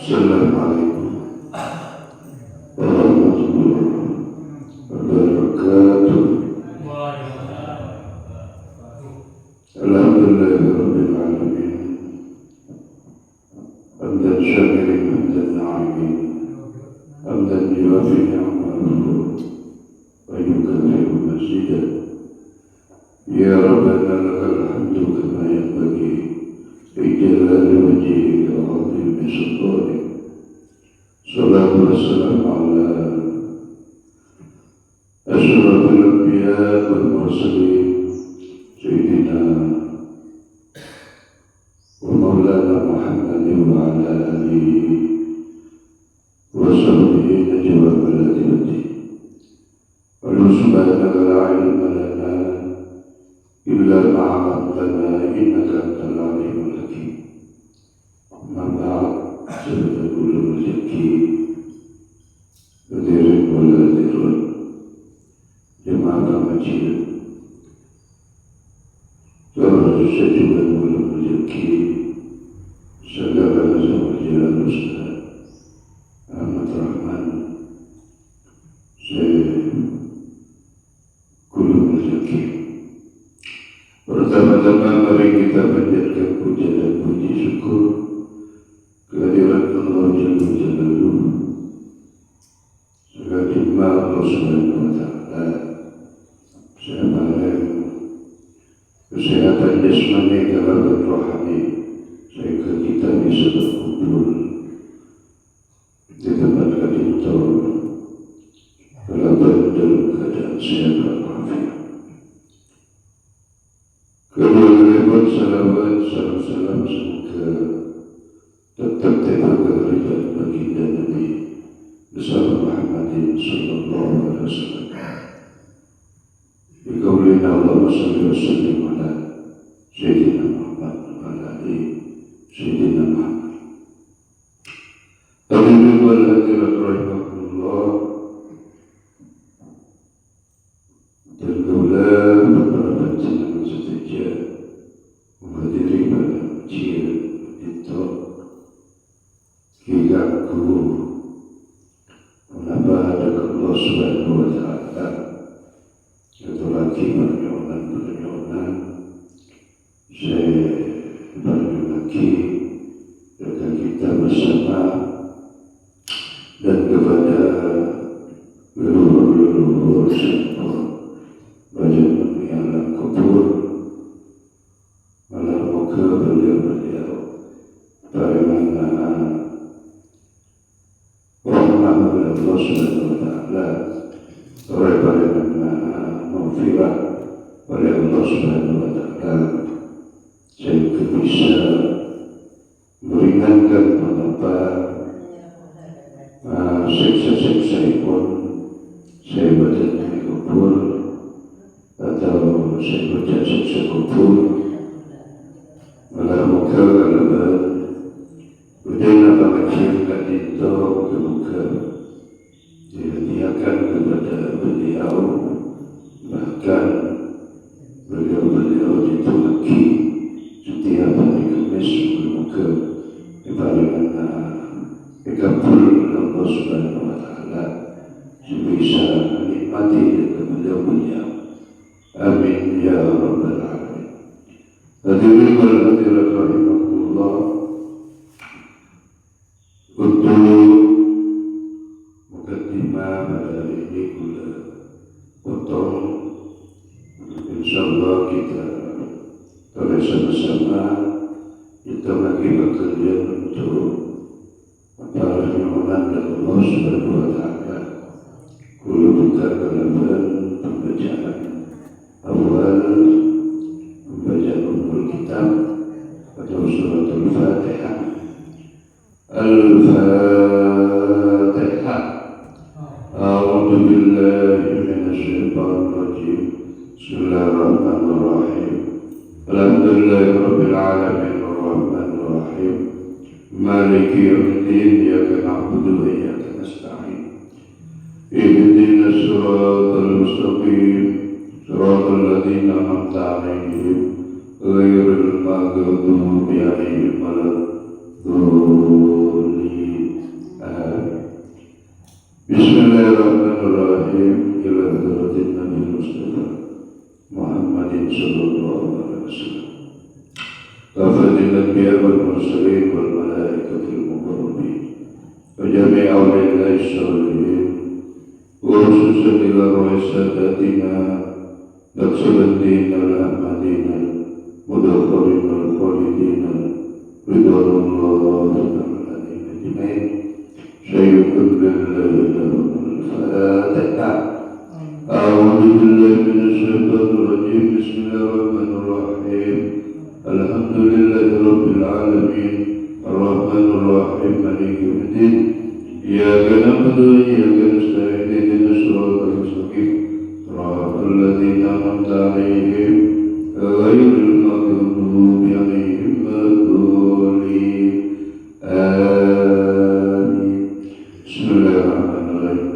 Assalamualaikum warahmatullahi wabarakatuh. Alhamdulillahirabbil alamin. Hamdan syakirin hamdan na'imin. Hamdan yuwafi ni'amahu wa yukafi'u mazidah. Ya Rabbana lakal hamdu kama yanbaghi li jalali wajhika wa 'azimi sultanik. Salatu wassalamu ala asyrafil anbiya wal mursalin Sayyidina wa maulana Muhammadin wa ala alihi wa sahbihi najwa baladiyati. Wa subhanaka la ilma lana illa ma 'allamtana innaka antal alimul hakim. Amma ba'd, sayyidul hakim hadirin wal hadirat jemaah masjid sejumlah bulan rezeki segala jalan Ustaz Ahmad Rahman sekulum rezeki. Pertama-tama mari kita panjatkan puja dan puji syukur kehadiran Allah Jalla Jalaluhu. Segala nikmat Allah Subhanahu wa Ta'ala, kesehatan jasmani dan rohani, sehingga kita bisa berkumpul di tempat kita dalam keadaan sehat dan walafiat. Kedua-duanya salawat salam semoga tetap terjaga dan baginda Nabi bersama Muhammadin sallallahu alaihi wasallam. Biqaulina Allahumma shalli wa sallim ala Sayyidina Muhammad wa ala ali Sayyidina Muhammad. Hadirin wal hadirat rahimakumullah. Dan kaulah beberapa jenengan setia menghadiri pada ujian itu kigaku menambah dengan Allah Subhanahu wa Ta'ala. Itu lagi permohonan saya berterima lagi dengan kita bersama dan kepada leluhur semua banyak yang alam kubur. Malah moga beliau bagaimana rahmat Allah Subhanahu wa Ta'ala, bagaimana maghfirah oleh Allah Subhanahu wa Ta'ala, sehingga bisa meringankan mengapa siksa-siksa pun saya baca di kubur atau saya baca siksa kubur. Malah moga kalaban budaya pengecilkan itu kemuka dihadiahkan kepada beliau, bahkan beliau itu lagi setiap hari Kamis semoga diberikan dikabul Allah Subhanahu wa Ta'ala bisa menikmati beliau. Amin ya rabbal alamin. Hadirin wal hadirat rahimakumullah. Untuk mukadimah pada hari ini kula potong. InsyaAllah kita bersama-sama kita lagi bekerja untuk permohonan dari Allah Subhanahu wa Ta'ala. Kula buka dalam pembacaan awal pembacaan umul kitab atau surat Al-Fatihah. Al-Fatihah. A'udzu billahi minasy syaithanir rajim. Bismillahirrahmanirrahim. Alhamdulillahirabbil alamin arrahmanir rahim. Maliki yaumiddin. Iyyaka na'budu wa iyyaka nasta'in. Ihdinas siratal mustaqim. Siratal ladzina an'amta 'alaihim ghairil maghdubi 'alaihim waladdallin. Bismillahirrahmanirrahim. Ila hadratin Nabi Mustafa Muhammadin sallallahu alaihi wasallam. Kafadil anbiya wal mursalin wal malaikatil muqarrabin. Wa jami' awliya'i sholihin. Wa khususan ila ruhi sadatina Naqsabanddin al-Ahmadina Mudakharin al-Khalidina Ridwanullah al-Alamin Ajmain. Syaikhun billahi al-Fatihah. A'udzu billahi minasyaitonir rajim. Bismillahirrahmanirrahim. Alhamdulillahi rabbil alamin. Ar-Rahmanir Rahim. Maliki yaumiddin. Iyyaka na'budu wa iyyaka nasta'in. Ihdinas siratal mustaqim. Siratal ladzina an'amta 'alaihim ghairil maghdubi 'alaihim waladdallin. Amin. Bismillahirrahmanirrahim.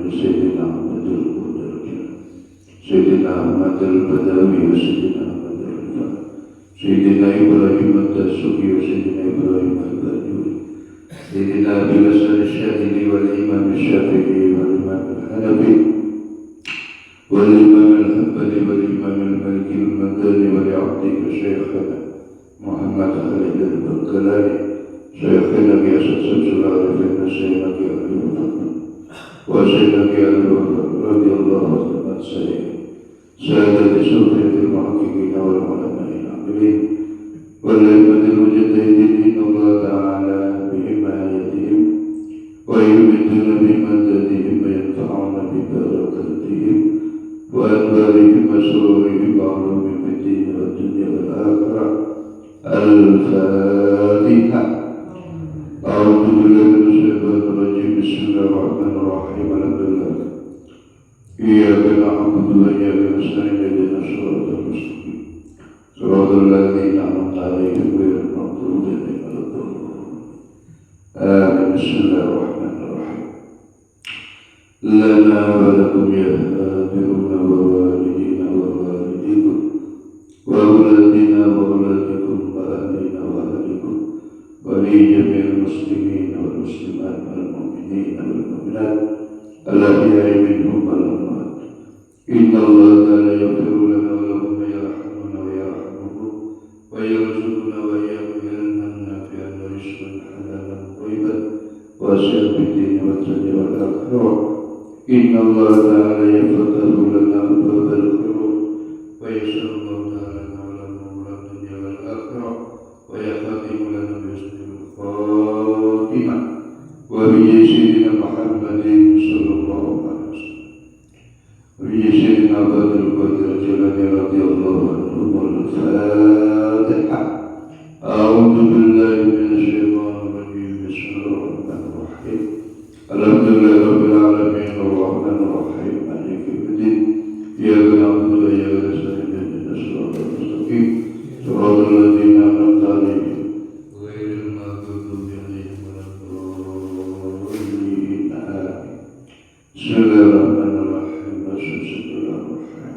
Sayyidina Ahmad al-Badawi wa Sayyidina Ahmad al-Fahd, Sayyidina Ibrahim al-Dasuki wa Sayyidina Ibrahim al-Bajuri, Sayyidina Abi Hasan al-Syadili wal Imam al-Syafi'i wal Imam al-Hanafi wal Imam al-Hanbali wal Imam al-Maliki al-Madani wal Abdika Syekhana Muhammad Khalid al-Bakalani, Syekhana Biasa Samsul Arifin wa Sayyidina al-Fatman wa Sayyidina al-Wafat radiyallahu anhu Sayyid سادة سلطة المحققين والعلماء العاملين والأئمة المجتهدين. إن الله تعالى بحمايتهم ويمدون بمددهم وينفعون ببركاتهم وأنوارهم وسرورهم وعلومهم في الدين والدنيا والآخرة. الفاتحة. أعوذ بالله من الشيطان الرجيم. بسم الله الرحمن الرحيم. الحمد لله إياك نعبد وإياك نستعين. اهدنا الصراط المستقيم صراط الذين أنعمت عليهم غير المغضوب عليهم ولا الضالين. آمين. بسم الله الرحمن الرحيم. لنا ولكم يا هادرون ووالدينا ووالديكم وأولادنا وأولادكم وأهلنا وأهلكم ولجميع المسلمين والمسلمات والمؤمنين والمؤمنات الأحياء منهم والأموات. إن الله تعالى يغفر لنا ولهم ويرحمنا ويرحمهم ويرزقنا وإياكم علما نافعا ورزقا حلالا طيبا واسعا في الدين والدنيا والآخرة. إن الله تعالى يفتح لنا أبواب الخير ويسر الله تعالى لنا أمور الدنيا والآخرة ويختم لنا بحسن الخاتمة وبسيدنا محمد صلى الله عليه وسلم وبسيدنا بدر القدر الجلاني رضي الله عنه. الفاتحة. أعوذ بالله من الشيطان الرجيم. بسم الله الرحمن الرحيم. الحمد لله رب العالمين الرحمن الرحيم مالك يوم الدين. إياك نعبد وإياك نستعين. اهدنا الصراط المستقيم صراط الذين أنعمت عليهم غير المغضوب عليهم ولا الضالين. آمين. بسم الله الرحمن الرحيم. بسم الله الرحمن الرحيم.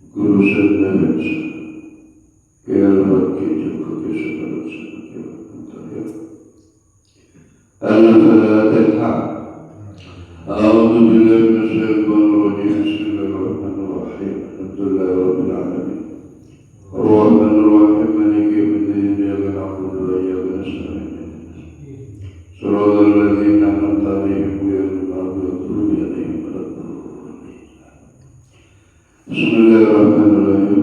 Guru Sandhya Kelak Kijoko Kesabaran Sanatya Antaya. Al-Fatihah. A'udzu billahi minasyaitonir rajim. Bismillahirrahmanirrahim. Alhamdulillahi rabbil alamin. Ar-Rahmanir Rahim. Maliki yaumiddin. Iyyaka na'budu wa iyyaka nasta'in. Shiratal ladzina an'amta 'alaihim ghairil maghdubi 'alaihim waladdallin. Bismillahirrahmanirrahim.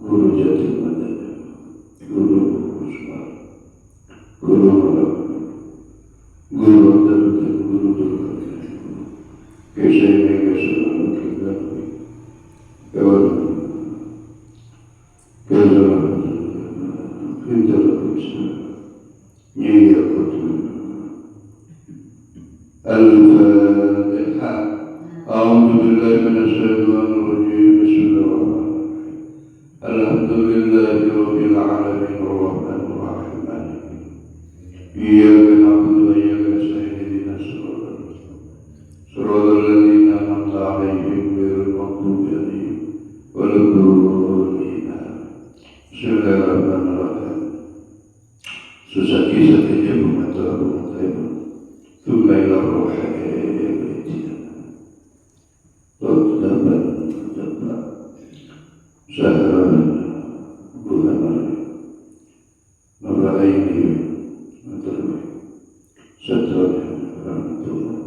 Guru Jati Madani, Guru Usman, Guru Malam, Guru Darutin, Guru Durgan, Kesene Kesana Kigani, Kewalan, Kezalan, Hindala Krishna, Nyaya Kutu. Al-Fatihah. A'udzu billahi minasyaitonir rajim. Bismillahirrahmanirrahim. Alhamdulillahi rabbil alamin arrahmanir rahim maliki. Iyyaka na'budu wa iyyaka nasta'in. Ihdinas siratal mustaqim siratal ladzina an'amta 'alaihim ghairil maghdubi 'alaihim waladdallin. Bismillahirrahmanirrahim. susah kisah tidak mengatur ثم إلى الروح تطلبا سهرا بلما مرأيني مدرمي سترا رحمة الله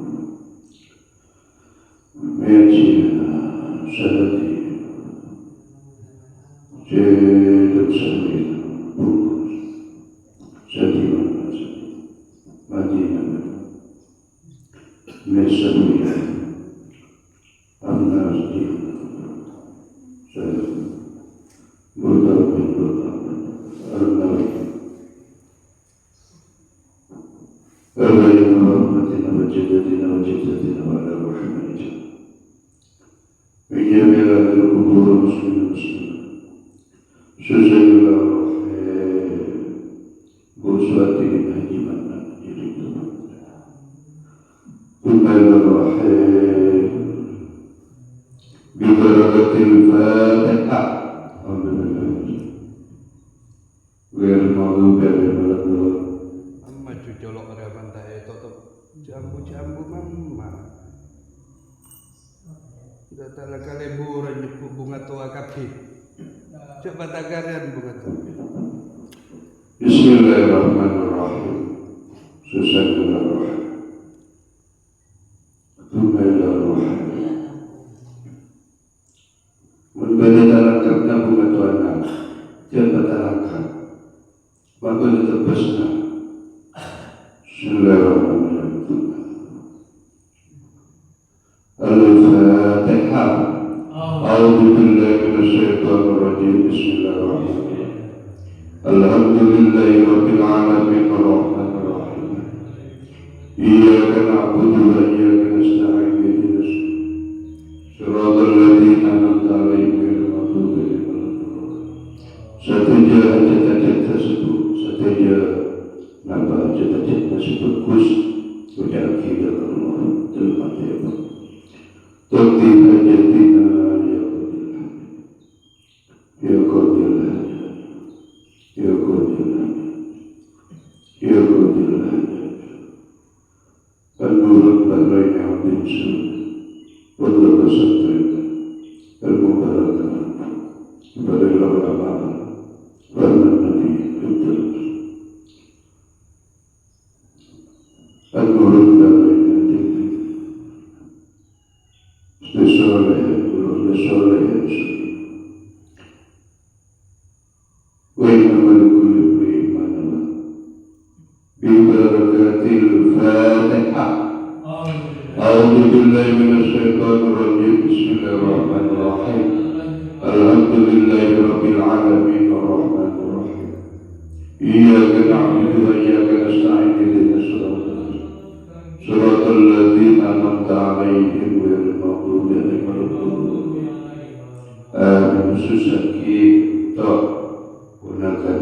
ميتي سهدي جيد سهدي بوكس سهدي مدينة Mesaluya Amnasti Saya Buddha Buddha Arnawi Arwayana Rahmatina Wajadatina Wajadatina Wala Rahmanita Wijamila Al-Kubura Muslim Susayula Buswati Hajiman Bismillahirrahmanirrahim. Bibarakatil Fatihah. Alhamdulillah. Ghairil maghdubi alaihim waladdallin. Amma cucolok harapan tahe tutup jambu-jambu mama. Datang ke liburan di bunga tua kapi. Coba tagaran bunga tua. Bismillahirrahmanirrahim. Susahirrahmanirrahim. Menbadatarangkan bunga tuana jangan batalkan bakal ditebasna. Bismillahirrahmanirrahim. Al-Fatihah. A'udzu billahi minasyaitonir rajim. Bismillahirrahmanirrahim. Alhamdulillahi rabbil alamin arrahmanir rahim. Iyyaka na'budu wa iyyaka nasta'in. Siratal ladzina an'amta 'alaihim ghairil maghdubi 'alaihim waladdallin. Cita-cita nambah cita-cita sebut Gus udah akhirnya Allah terima kasih. Taqdi hajatina ya Qadir ya Qadir ya Qadir Al-Nurul Bahrain Abdin Sun Wadda Basatrin Al-Mubarakah Barilah ulama Rahman Nabi Yudhar Al-Nurul Bahrain Abdin Soleh Wa inna likulli imri'in ma nawa Bibarakatil Fatihah. A'udzu billahi minasyaitonir rajim. Bismillahirrahmanirrahim. Alhamdulillahi rabbil alamin arrahmanir rahim. Iyyaka na'budu wa iyyaka nasta'in ihdinas siratal ladzina an'amta 'alaihim ghairil maghdubi 'alaihim waladdallin. Amin. Susah kita gunakan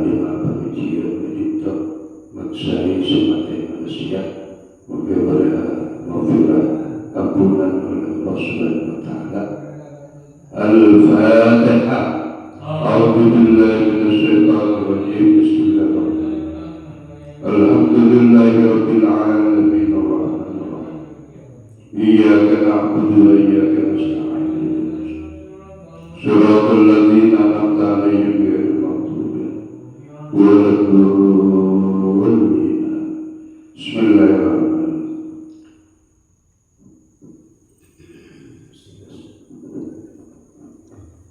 lima pengajian kita maksai semati manusia memberi maghfirah ampunan oleh Allah Subhanahu wa taala. Al-Fatihah. A'udzu billahi minasyaitonir rajim. Bismillahirrahmanirrahim. Alhamdulillahi rabbil alamin arrahmanir rahim. Iyyaka na'budu wa iyyaka nasta'in. Siratal ladzina an'amta 'alaihim ghairil maghdubi 'alaihim waladdallin. Bismillahirrahmanirrahim.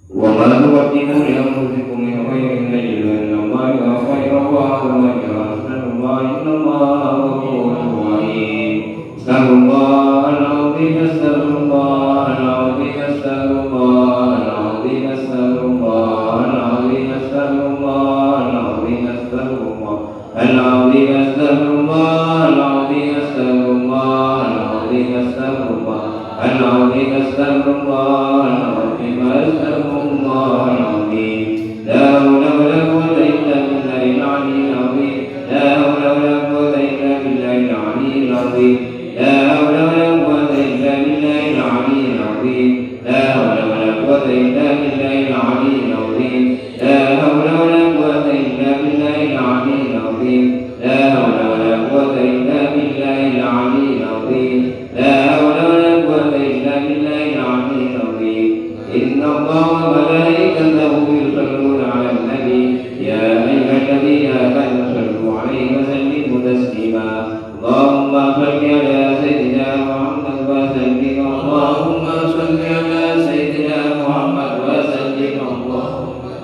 وما تقدموا لأنفسكم من خير تجدوه عند الله خيرا وأعظم أجرا أستغفر الله إن الله غفور رحيم. استغفر الله العظيم استغفر الله العظيم استغفر الله العظيم استغفر الله العظيم استغفر الله العظيم استغفر الله العظيم استغفر الله العظيم استغفر الله العظيم استغفر الله العظيم استغفر الله العظيم استغفر الله العظيم. لا حول ولا قوة إلا بالله العلي العظيم. لا حول ولا قوة إلا بالله العلي العظيم. لا حول ولا قوة إلا بالله العلي العظيم. لا حول ولا قوة إلا بالله العلي العظيم. لا حول ولا قوة إلا بالله العلي العظيم.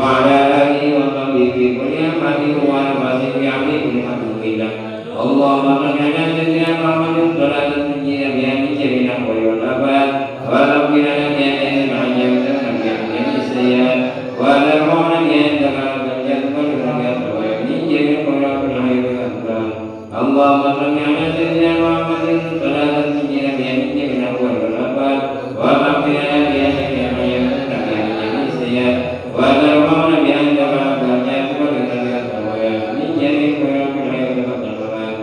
وعلى آله وصحبه في كل أمة ونفس في عبده كل حدود الله اللهم صل على سيدنا محمد صلاة تنجينا بها من جميع الأحوال والآفات وتغفر لنا بها جميع الحاجات وتغفر جميع السيئات وترفعنا بها عندك درجات وترفعنا بها من جميع الخيرات والخير والأسباب اللهم صل على سيدنا محمد صلاة تنجينا بها من جميع الأحوال والآفات وتغفر لنا بها جميع الحاجات وترفعنا بها من جميع السيئات وترفعنا بها عندك درجات وترفعنا بها من جميع الخيرات والخير والأسباب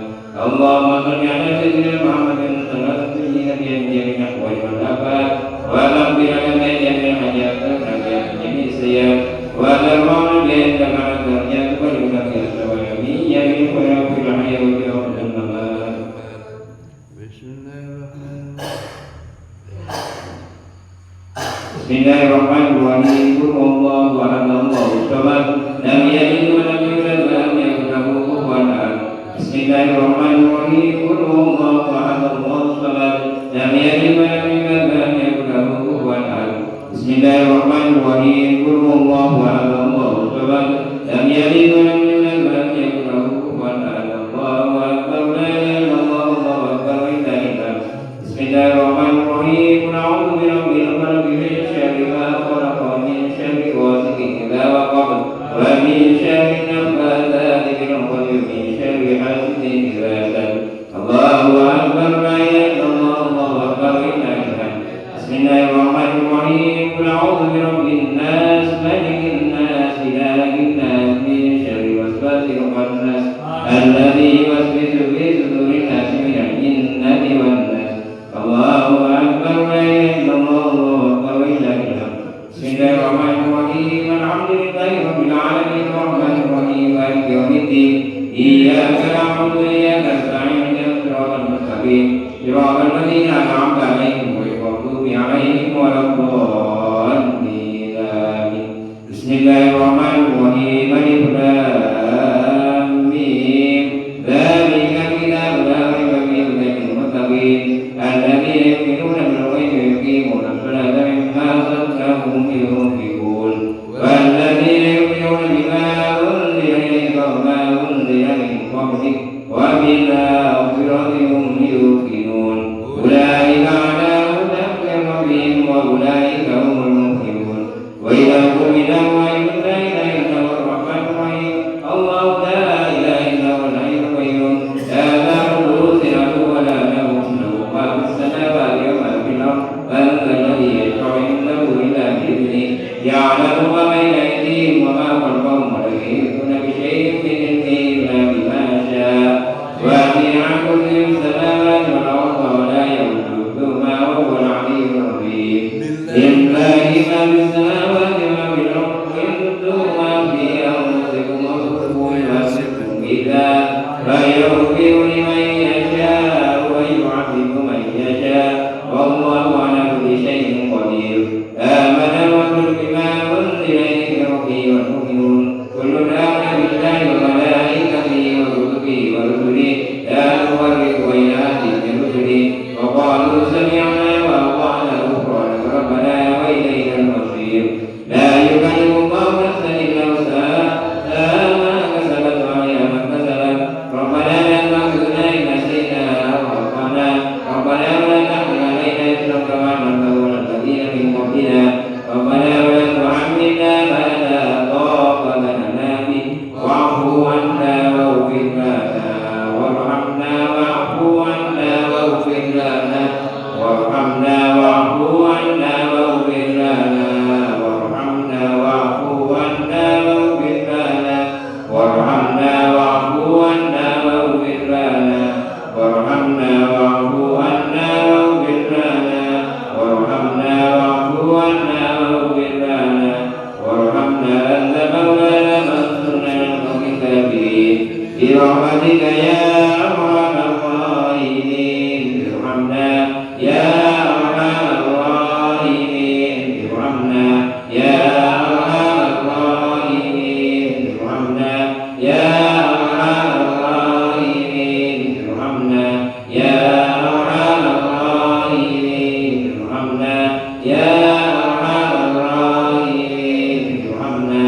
اللهم صل على سيدنا محمد صلاة تنجينا بها من جميع الأحوال والآفات وتغفر لنا بها جميع الحاجات وترفعنا بها من جميع السيئات وترفعنا بها عندك درجات وترفعنا بها من جميع الخيرات والخير والأسباب Bismillahirrahmanirrahim. Allahu a'lam bishawab. Lam yalid wa lam yulad wa lam yakul lahu kufuwan ahad. Bismillahirrahmanirrahim. Allahu a'lam bishawab. Lam yalid wa lam yulad wa lam yakul lahu kufuwan ahad. Bismillahirrahmanirrahim. Allahu a'lam bishawab. Lam yalid wa lam yulad wa lam yakul lahu kufuwan ahad. Allahu akbar. La ilaha illallah. Allahu akbar. La ilaha illallah. Bismillahirrahmanirrahim. A'udzu birabbil falaq min syarri ma khalaq wa min syarri ghasiqin idza waqab wa min syarri naffathati fil 'uqad wa min syarri hasidin idza hasad. Allahu akbar. La ilaha illallah. Allahu akbar. La ilaha illallah. Bismillahirrahmanirrahim. A'udzu birabbin nas malikin nas ilahin nas min syarri waswasil khannas alladzi yuwaswisu fi sudurin nas minal jinnati wan nas. Allahu akbar. La ilaha illallah. Allahu akbar. La ilaha illallah. Bismillahirrahmanirrahim. Alhamdulillahi rabbil alamin arrahmanir rahim maliki yaumiddin. Iyyaka na'budu wa iyyaka nasta'in ihdinas siratal mustaqim siratal ladzina an'amta 'alaihim ghairil maghdubi 'alaihim waladdallin. Amin. Bismillahirrahmanirrahim. Alif lam mim. Dzalika kitabul la raiba fihi hudan lil muttaqin الذين يؤمنون بالغيب ويقيمون الصلاة مما رزقناهم ينفقون والذين يؤمنون بما أنزل إليك وما أنزل من قبلك وبالآخرة هم يوقنون أولئك على هدى من ربهم وأولئك هم المفلحون وإذا قيل ويتلى إليك الرحمن الرحيم الله لا إله إلا هو الحي القيوم لا تأخذه سنة ولا نوم ما في السماوات وما في الأرض من ذا الذي يشفع عنده إلا بإذنه يعلم ما بين أيديهم وما خلفهم ولا يحيطون بشيء من علمه إلا بما شاء وسع كرسيه السماوات والأرض ولا يؤوده وهو العلي العظيم لله ما في السماوات وما في الأرض إن تبدوا ما في أنفسكم أو تخفوه يحاسبكم بالله فيغفر لمن يشاء ويعذب من يشاء والله على كل شيء قدير. آمن الرسول بما أنزل إليه من ربه والمؤمنون كل آمن بالله وملائكته وكتبه ورسله لا نفرق بين أحد من رسله وقالوا سمعنا وأطعنا غفرانك ربنا وإليك المصير. لا يكلف الله نفسا إلا وسعها لها ما كسبت وعليها ما اكتسبت ربنا لا تؤاخذنا إن نسينا أو أخطأنا ربنا ولا تحمل علينا إصرا كما حملته على الذين من قبلنا ربنا ولا تحملنا ما لا طاقة لنا به واعف عنا واغفر لنا وارحمنا واعف عنا واغفر لنا وارحمنا واعف عنا واغفر لنا وارحمنا واعف عنا واغفر لنا وارحمنا واعف عنا واغفر لنا وارحمنا واعف عنا واغفر لنا وارحمنا واعف عنا واغفر لنا وارحمنا أنت مولانا فانصرنا على القوم الكافرين برحمتك يا أرحم الراحمين ارحمنا يا أرحم الراحمين ارحمنا يا أرحم الراحمين ارحمنا يا أرحم الراحمين ارحمنا يا أرحم الراحمين ارحمنا يا أرحم الراحمين ارحمنا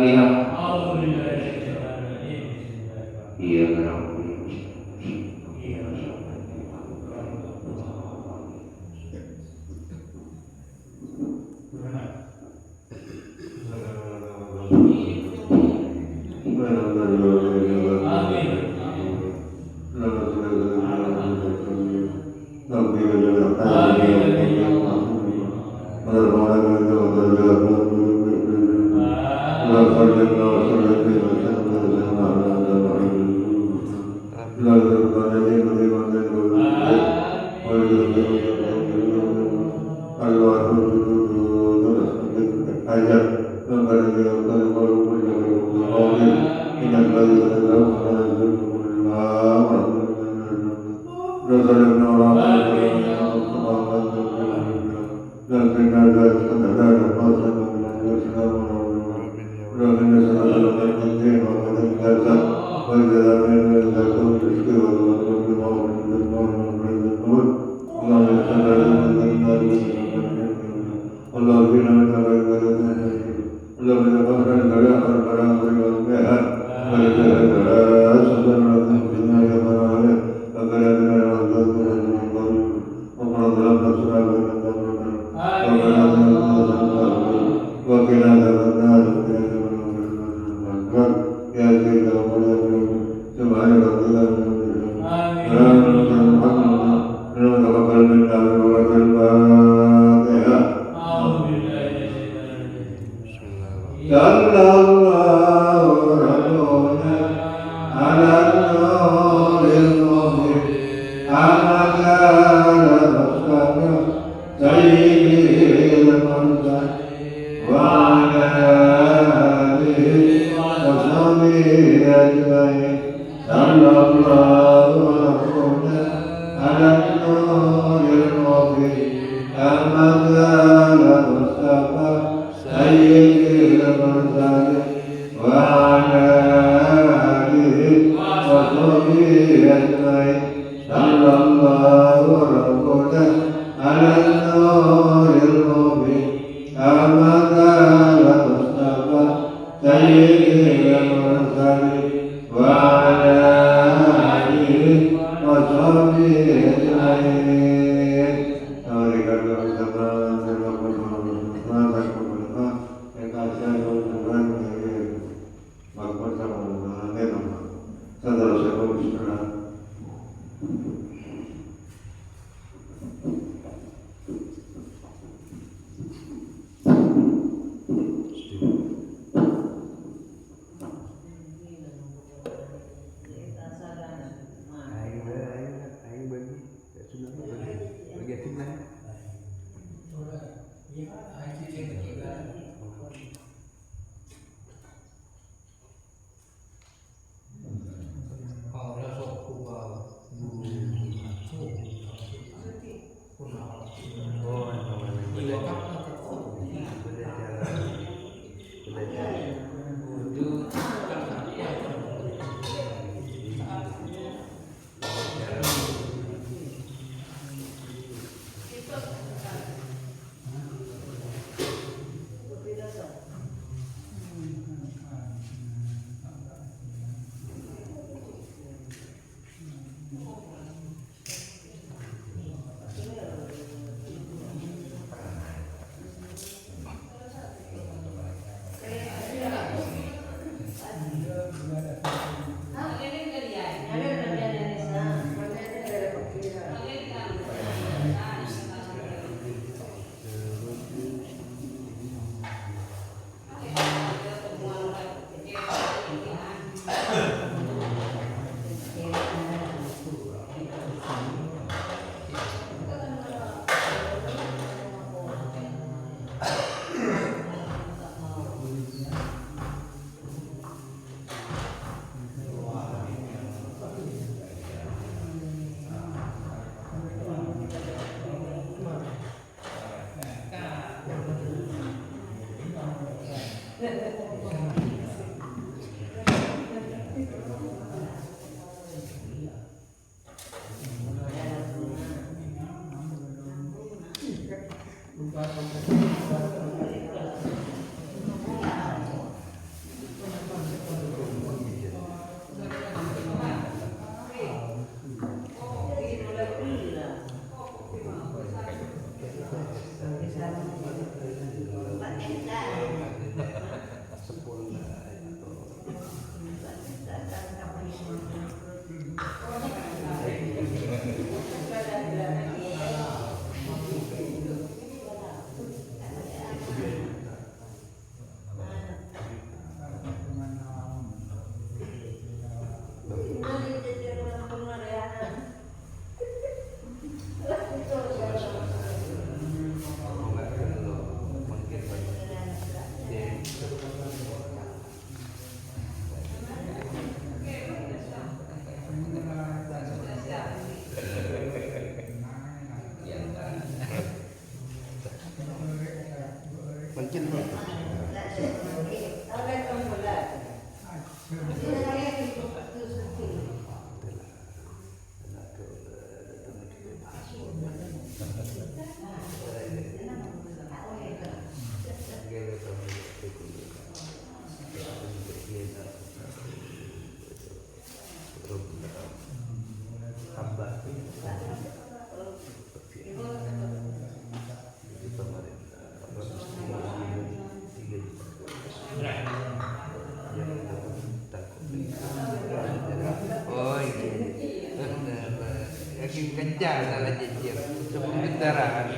Jalan lah jejir. Sebelum kendaraan.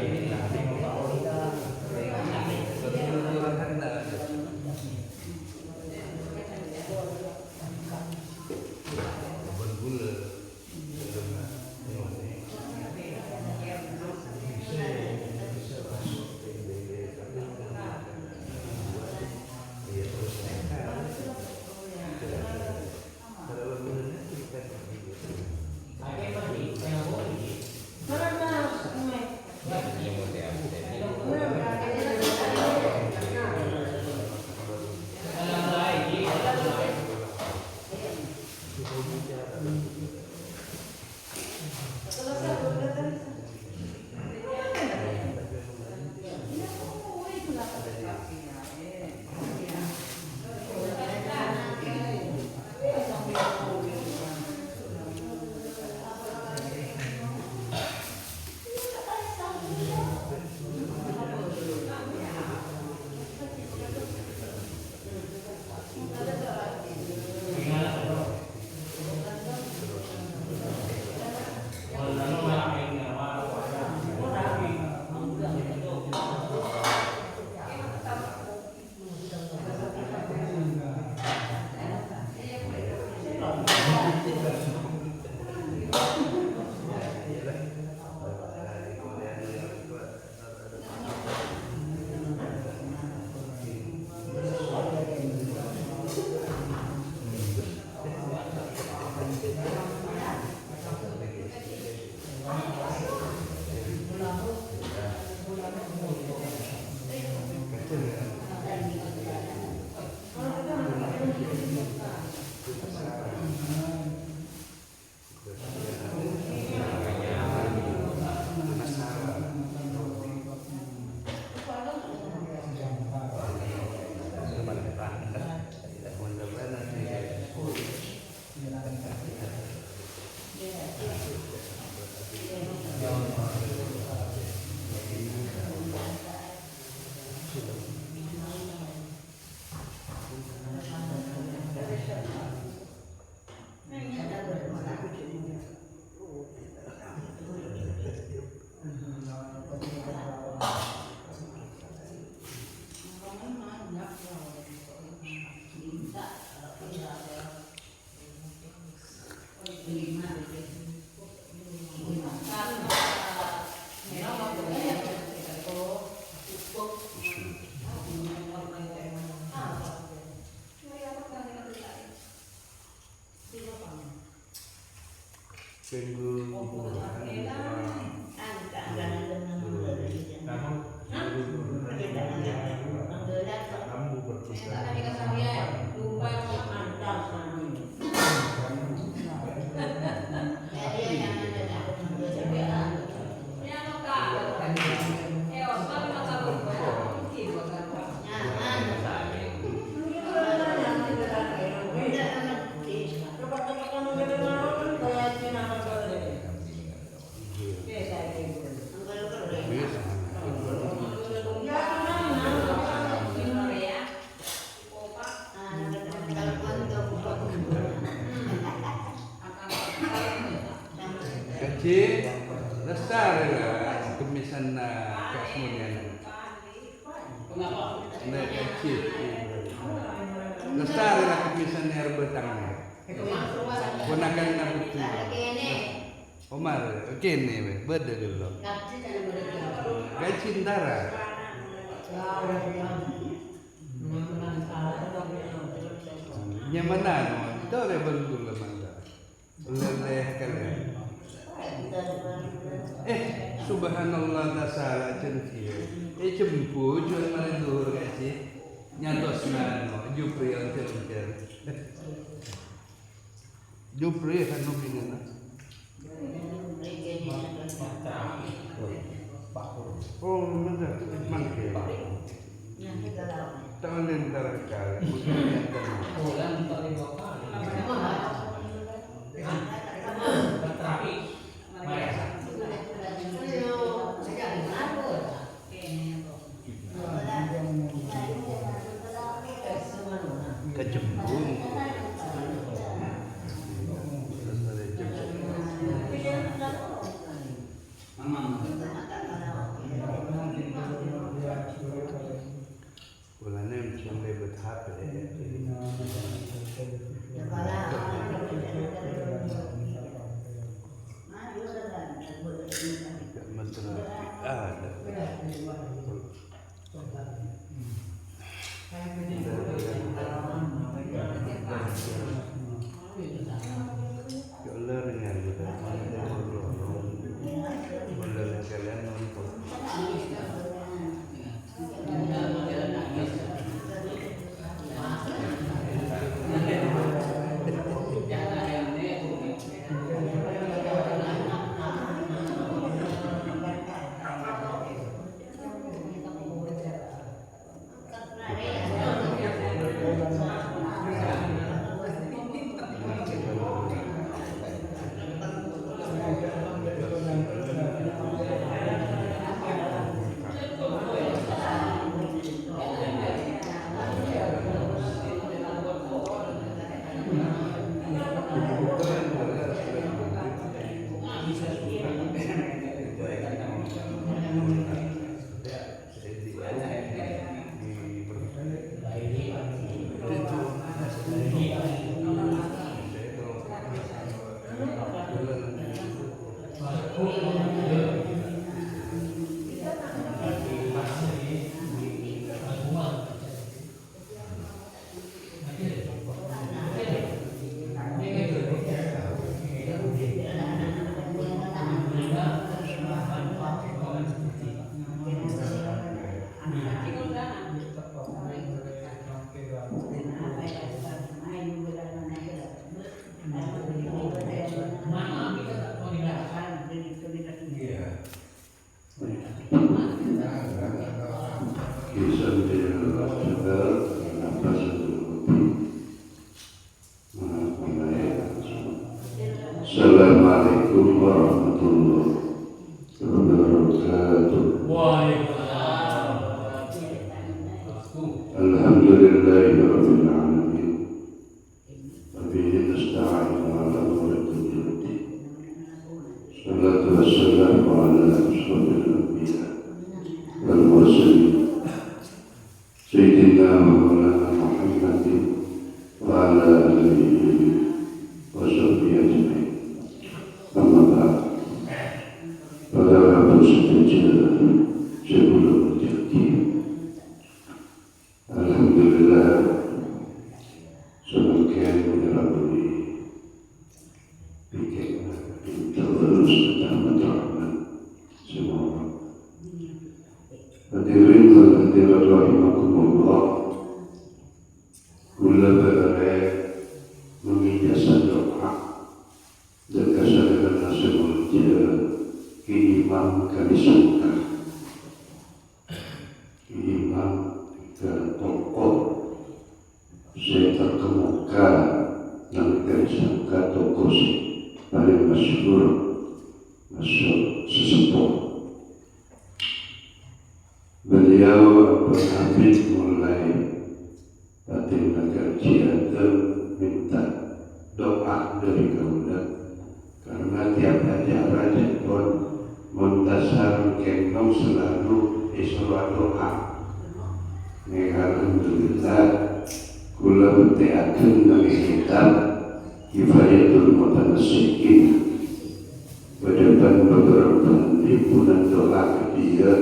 Kecil, lestari lah kemisan kasmunian. Nah kecil, lestari lah kemisan air betangnya. Gunakan nama itu. Omar, oke nih, beda dulu. Kecil darah. Nyamanan, itu oleh bentuk lemanda. Leleh kalian. Subhanallah tak salah cengkir. Cempu jual mana dur kasih nyatos nano jupri yang cengkir. Jupri kan nubingan. Oh mana mangke. Tangan lentar kali. Kecembung. Assalamualaikum warahmatullahi wabarakatuh. Alhamdulillahirabbil alamin. Wabihi nasta'inu ala umuri dunya waddin. Salatu wassalamu ala asyrafil anbiya wal mursalin. Sayyidina wa maulana Muhammadin wa ala alihi wa sahbihi ajma'in. Amma ba'd. Pada waktu sejajar sebelum terjadi, alhamdulillah semakin menyerabui pikir terus tentang rahmat semua. Hadirin dan hadirat rahimakumullah, kula berare mengijasan doa dan kesadaran nasional imam kami suka imam ke tokoh saya terkemuka dan kami suka tokoh paling masyhur masuk sesepuh beliau berhabis mulai batin kajian dan minta doa dari kaulah karena tiap acara pun muntasar kendong selalu isra doa. Alhamdulillah kula berteakeun nami kitab Kifayatul Mutanassikin. Berdepan beberapa himpunan doa ketiga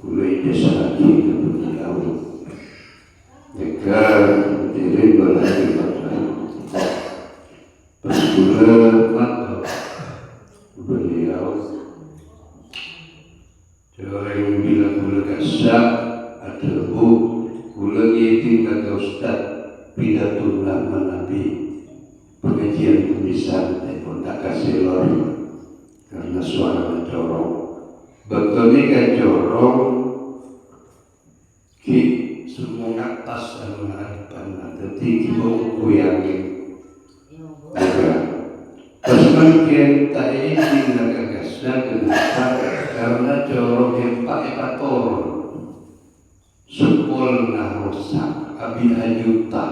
kula ijazahkan ke beliau. Maka diri berhati pas kula mata beliau orang bilang kula kasar ada kula ngiting kata ustaz pidato nama Nabi pengajian tulisan pun tak kasih lor karena suara corong betul ni kan corong ki semua atas dan menghadapkan tapi kibau kuyangin semakin tak ingin gagasan kenapa karena corong yang pakai pator sepul na rusak abi ajuta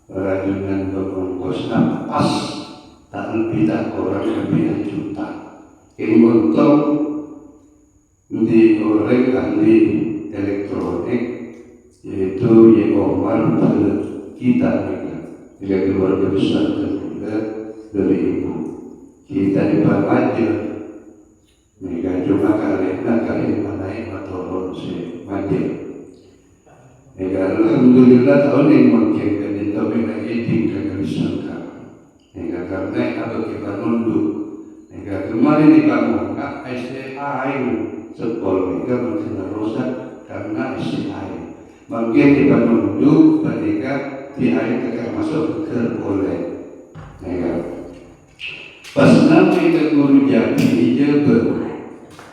rajunan berongkos nafas tak lebih tak orang abi ajuta ini untung di orang ahli elektronik yaitu Omar kita juga keluarga besar dari ibu kita di Balaja mereka cuma kali mana yang turun si mati mereka alhamdulillah tahun ini mungkin kan itu mereka eding kagak disangka mereka karena ada kita nunduk mereka kemarin dibangun SDA ini sepol mereka berkena rusak karena SDA mungkin kita nunduk mereka di air kagak masuk ke oleh mereka pas nanti ke guru jadi jaga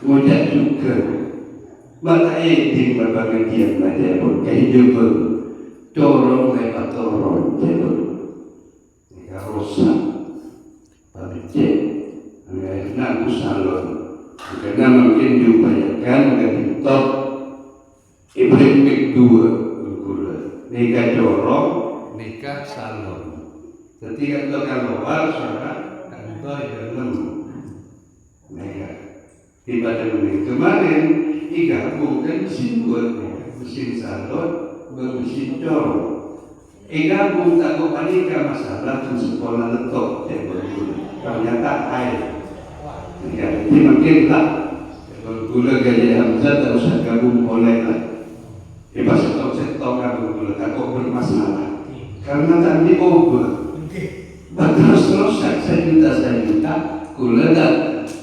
ngojak juga maka di berbagai diam aja pun kayak jaga corong lepas corong jaga jika rusak pabicek akhirnya aku salon karena mungkin diupayakan dengan top Ibrahim kedua guru nikah corong nikah salon ketika itu keluar syarat mereka ibadah ini kemarin digabungkan mesin buat mesin salon mesin corong gabung tak kembali masalah di sekolah letok ternyata air jadi makin tak gula gaya Hamzah tak usah gabung oleh lah pas setong gabung gula tak kok bermasalah karena tadi over terus saya juta kula tak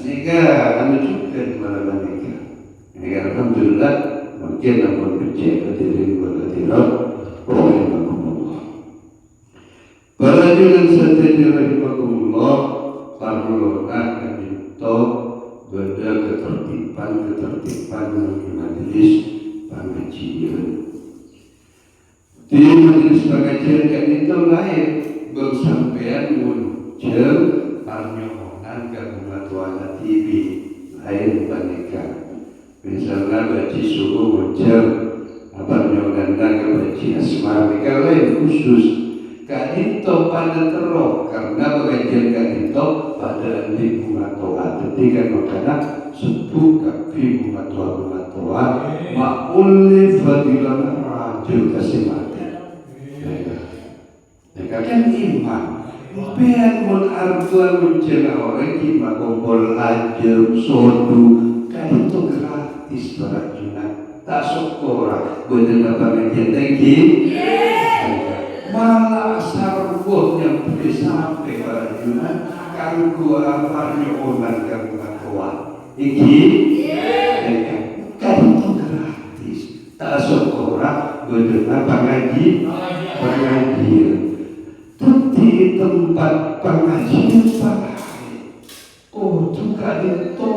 nikah kami juga di malam nikah nikah alhamdulillah mungkin ampun kerja ketirin berketirat rahimakumullah para junan satya rahimakumullah parulona kami benda ketertiban di majelis pengajian di majelis pengajian kan itu lain bersampean muncul parnyohonan gabungan pengetahuan TV lain pernikahan. Misalnya baca subuh muncul apa nyoganda ke baca asmar mereka lain khusus. Kadito pada terok karena pengajian kadito pada anti bunga toa. Ketika makanya sebut kafi bunga toa ma'ulli fadilan rajul kasih mati. Mereka kan iman. Biar mun artuan mencela orang ima kumpul ajem sodu kadito gratis berajunan tak sokora bener pengajian lagi. Malah sarwoh yang boleh sampai berajunan kan gua parionan kan kuat. Iki kadito gratis tak sokora bener pengajian. Di tempat pengajian pagi, juga itu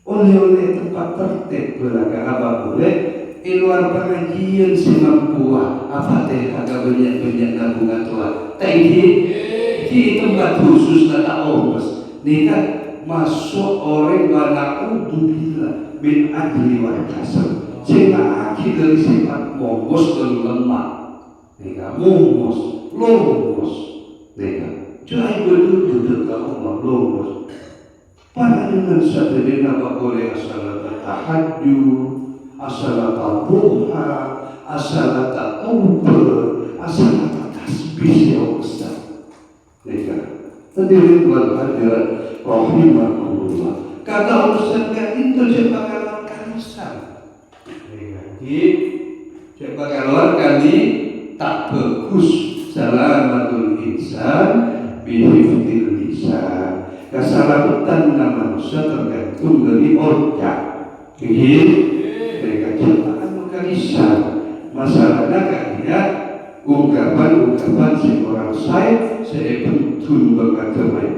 oleh-oleh tempat tertib belakang apa boleh di luar pengajian semampuan apa teh agak banyak nabungan tua di tempat khusus tak ongkos nih kan masuk orang banyak bin adli wal kasar sehingga akhir dari sifat mongos dan lemah nih kan mongos lomos, nega. Jangan berduduk kamu mau lomos. Para dengan sadari nama boleh asal tahajud, asal tabuha, asal tauber, asal tasbih yang besar. Nega. Tadi Tuhan hadirat rahimahullah. Kata urusan itu siapa kalau kalisan. Nega. Siapa kalau kali tak bagus. Salamatul insan bihifdil lisan. Keselamatan manusia tergantung dari otak. Mereka ciptaan bukan lisan. Masalahnya kalian ungkapan seorang saya pentun beragama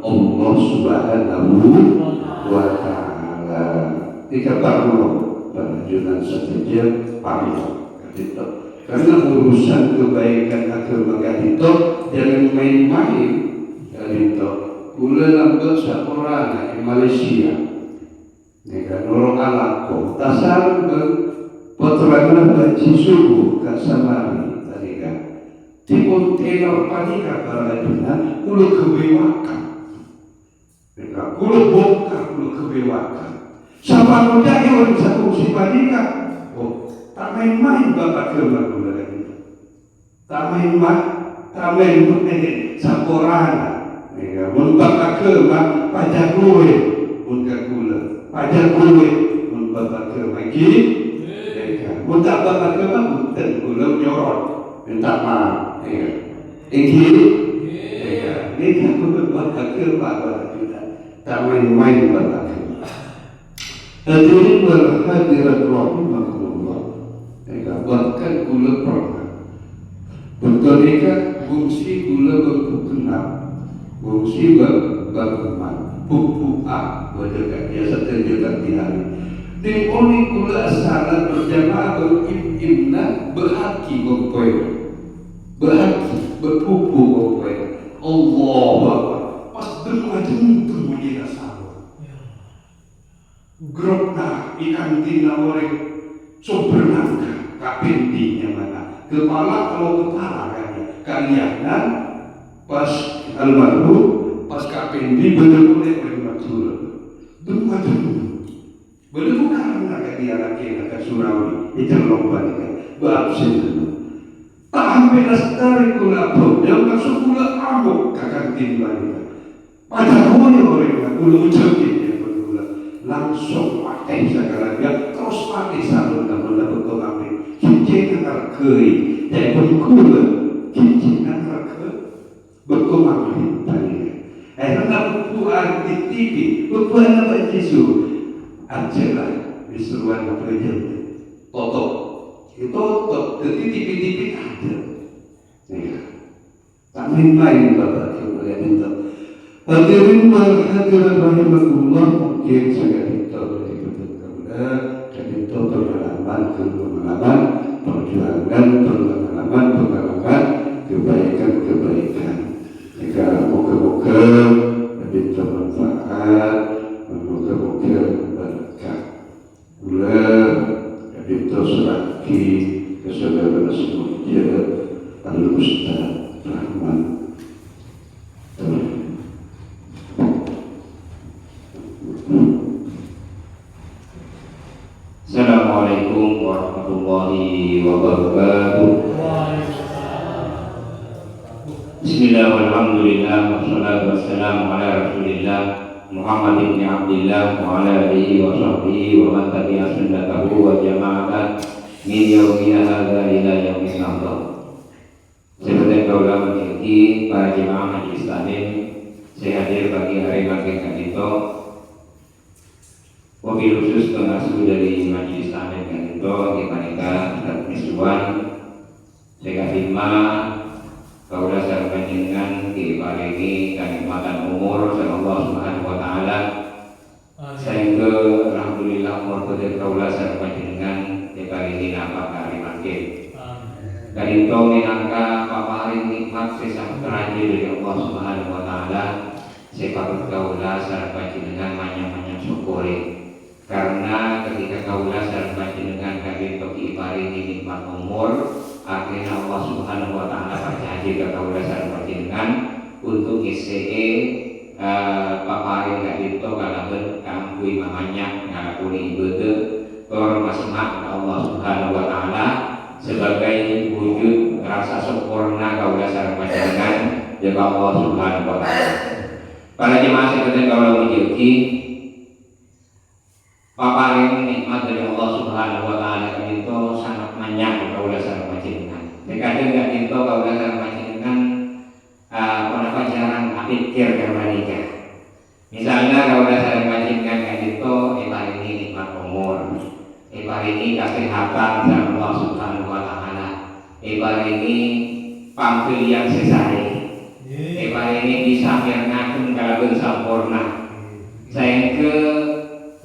Allah Subhanahu wa Ta'ala. Tiga parlo penunjukan saja pamit. Karena urusan kebaikan agama kadito jangan main-main kadito. Kula lambat seorang di Malaysia. Nega nolong alako. Tasar berpotongan baci subuh ke Samari tadi kan. Di kontainer panika balajunan kula kebewakan. Nega kula bongkar kula kebewakan. Sama menjadi orang satu si panika. Tak main-main bapak kemak gula lagi. Tak main ini samporana. Mun bapak kemak pajak gue, mun gula. Pajak gue, mun bapak kemak gini. Mun tak bapak kemak, mun gula nyorot. Minta maaf. Ini aku bapak kemak juga. Tak main-main bapak kemak. Hadirin berhadirat rahimahullah. Bahkan gula pernah bertonika fungsi gula berkenal fungsi berkeman pupuk berdekat biasa terdekat di hari di oli gula salat berjamaah berimna berhaki berpoin berhaki berpupuk berpoin Allah pas dengar bunyi salat grobna ikan tina orang sumber kapindinya mana kepala kalau kepala kalian pas almarhum pas kapindi bener-bener bermaksud bener bukan agak dia lagi agak surawi itu lomba kan berabsen tak hampir lestari kula yang masuk kula amuk kakak timbang pada orang kula ucapin ya kula langsung pakai segala dia terus pakai salun namun dapat pengambil cincin antara kei dan berkula cincin antara kei berkembang tadi. Karena bukuan di TV, bukuan apa Yesu, ajalah disuruhan bekerja, totok, itu totok, jadi TV ada. Tak main-main bapak yang boleh minta. Hadirin hadirat rahimahullah mungkin sangat kita dari betul-betul dan itu pengalaman perjuangan pengalaman kebaikan jika moga-moga lebih bermanfaat rahmat. Assalamualaikum warahmatullahi wabarakatuh. Bismillah walhamdulillah wassalatu wassalamu ala rasulillah Muhammad ibn Abdillah wa ala alihi wa sahbihi wa man tabi'a sunnatahu wa jama'atan min yaumina hadza ila yaumin afdal. Seperti kaulah memiliki para jemaah majelis taklim, saya hadir bagi hari maghrib itu. Wabil khusus pengasuh dari majelis taklim itu Imaneka Ustaz Miswan, saya lima kaulah sareng panjenengan diparingi kanikmatan umur sama Allah Subhanahu wa taala. Sehingga alhamdulillah umur putih kaulah sareng panjenengan diparingi nafas kali makin. Dan itu minangka paparing nikmat sesang terakhir dari Allah Subhanahu wa taala. Sepatut kaulah sareng panjenengan manyang-manyang syukuri. Karena ketika kaulah sareng panjenengan kagem diparingi nikmat umur, akhirnya Allah Subhanahu wa taala berjanji ke kaulah sareng panjenengan untuk ngisi paparing kagem kalaben kanggo mamanya ngalakoni ibadah tor masemak Allah Subhanahu wa taala sebagai wujud rasa sempurna kaulah sareng panjenengan jaga Allah Subhanahu wa taala. Para jemaah sekalian kaulah muji paparing nikmat dari Allah Subhanahu wa taala itu sangat banyak kaulah sareng panjenengan. Kadang gak itu kaulah sareng panjenengan pada pacaran pikir kermanika. Misalnya kaulah sareng panjenengan itu paringi nikmat umur, paringi kesehatan dari Allah Subhanahu wa taala, paringi pangpilihan sesare, paringi bisa mirnakeun kalabeun sampurna.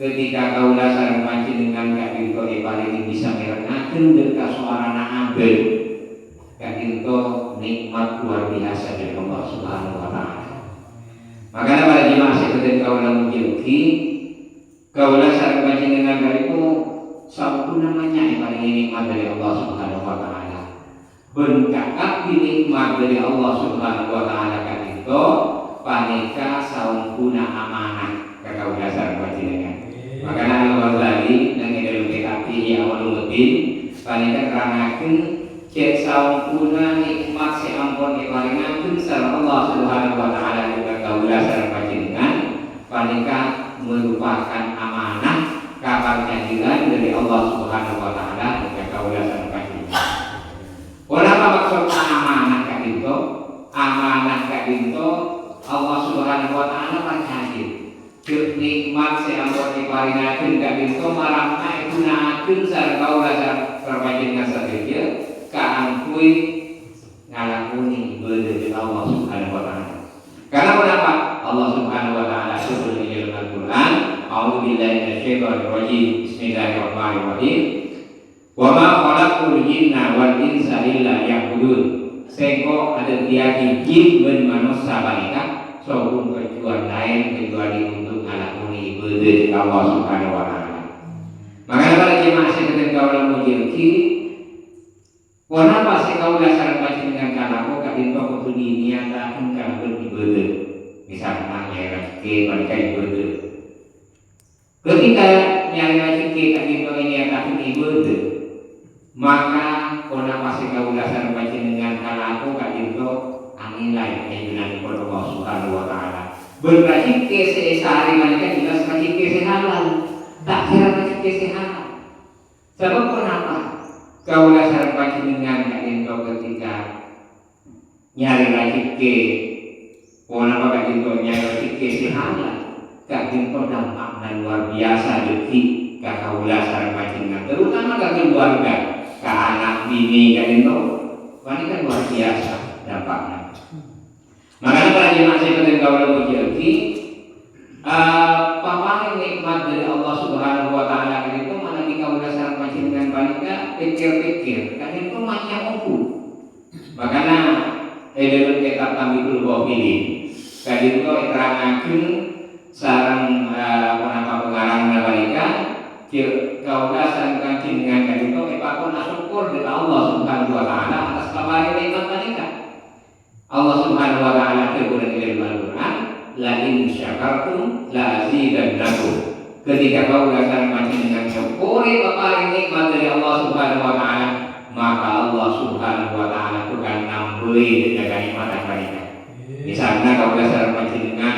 Ketika kaulah sareng panjenengan kadinto paling bisa mirnakeun deuk kasuarana abad. Kadinto nikmat luar biasa dari Allah Subhanahu wa taala. Makanya para jemaah sekalian kaulah muji kaulah sareng panjenengan kaliku sabtu namanya paling nikmat dari Allah Subhanahu wa taala. Ben kakak nikmat dari Allah Subhanahu wa taala kadinto panika saungkuna amanah ka kaulah sareng panjenengan. Makanya Al-Ghazali yang dalam kitab Ihya Ulumuddin panika kerangakeun cek sampuna nikmat sampun diparingakeun sareng Allah Subhanahu wa taala kepada kaulah sareng panjenengan panika merupakan amanah kaparjanjian dari Allah Subhanahu wa taala kepada kaulah sareng panjenengan. Apa maksud amanah kadinto? Amanah kadinto Allah Subhanahu wa taala panjanji nikmat sampun diparingakeun kadinto marangna gunaakeun sareng kaulah sareng panjenengan sadaya kaangkuy ngalakuni ibadah dari Allah Subhanahu wa taala. Karena kenapa? Allah Subhanahu wa taala sebut di dalam Al-Qur'an, a'udzubillahi minasyaitonir rajim. Bismillahirrahmanirrahim. Wa ma khalaqtul jinna wal insa illa liya'budun. Sengko ada tiada jin dan manusia banika sopun tujuan lain kecuali untuk ngalakuni ibadah Allah Subhanahu wa taala. Makanya para jemaah sekalian kaulah muji kenapa sih kaulah sareng panjenengan kalaku kadinto kudu diniatakeun kalabeun ibadah. Misalnya nyai rezeki panika ibadah. Ketika nyai rezeki kadinto diniatakeun ibadah, maka kenapa sih kaulah sareng panjenengan kalaku kadinto anilai ajunan Allah Subhanahu wa taala. Berarti kesehari mereka jelas kasih kesehatan, tak kira kasih kesehatan. Sebab kenapa? Kaulah sareng panjenengan kadinto ketika nyari rezeki, kenapa kadinto nyari rezeki kesehatan, kadinto dampakna luar biasa deui ka kaulah sareng panjenengan, terutama ka keluarga, ka anak bini kadinto, panika luar biasa dampakna. Makanya para jemaah sekalian kaulah muji paparing nikmat dari Allah Subhanahu wa taala itu mana di kaulah sareng panjenengan panika pikir-pikir kadang itu macam opo. Makanya dalam kitab Tambihul Ghafilin kadang itu terangakeun sareng penapa pengarangna panika kaulah sareng panjenengan kadang itu pakon syukur dari Allah Subhanahu wa taala atas paparing nikmat panika. Allah Subhanahu wa taala berfirman dalam Al-Qur'an, la in syakartum la azidannakum. Ketika kau datang dengan syukuri kepada nikmat dari Allah Subhanahu wa taala, maka Allah Subhanahu wa taala akan nambah dengan nikmat mereka. Misalnya kau dasar dengan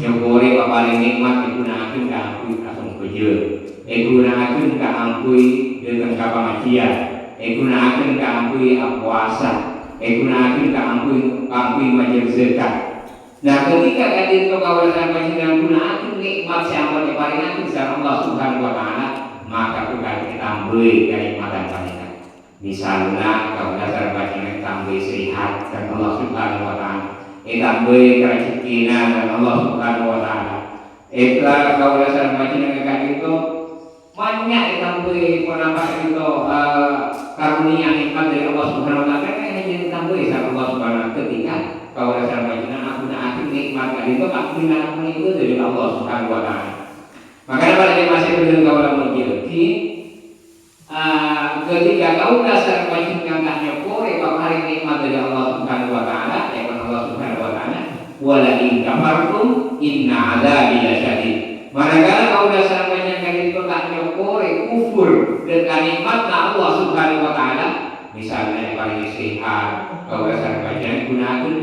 syukuri kepada nikmat digunakan ke ampui langsung kerja, digunakan ke ampui dengan pengajian, digunakan ke ampui puasa, digunakan ke ampui majelis zakat. Nah, ketika kali itu kau dasar dengan gunakan nikmat siapa diparingan bisa Allah Subhanahu wa taala, maka bukan ditambah kenikmatan mereka. Misalnya kau dasar dengan tambah sehat dan Allah Subhanahu wa taala, tambah kerezekian dan Allah Subhanahu wa taala. Kau dasar dengan kali itu banyak ditambah kenapa itu karunia nikmat dari Allah Subhanahu wa taala kan hanya ditambah sama Allah Subhanahu wa taala ketika kau dasar dengan nikmat kali itu tak mengenal itu dari Allah Subhanahu wa taala. Makanya pada masih belum kau memiliki ketika kau dasar dengan tak nyokore hari nikmat dari Allah Subhanahu wa taala, ya Allah Subhanahu wa taala, wala in kafartum inna adzabi lasyadid. Manakala kau dasar dengan itu tak nyokore kufur dengan nikmat Allah Subhanahu wa taala, misalnya paling sehat, kau dasar gunakan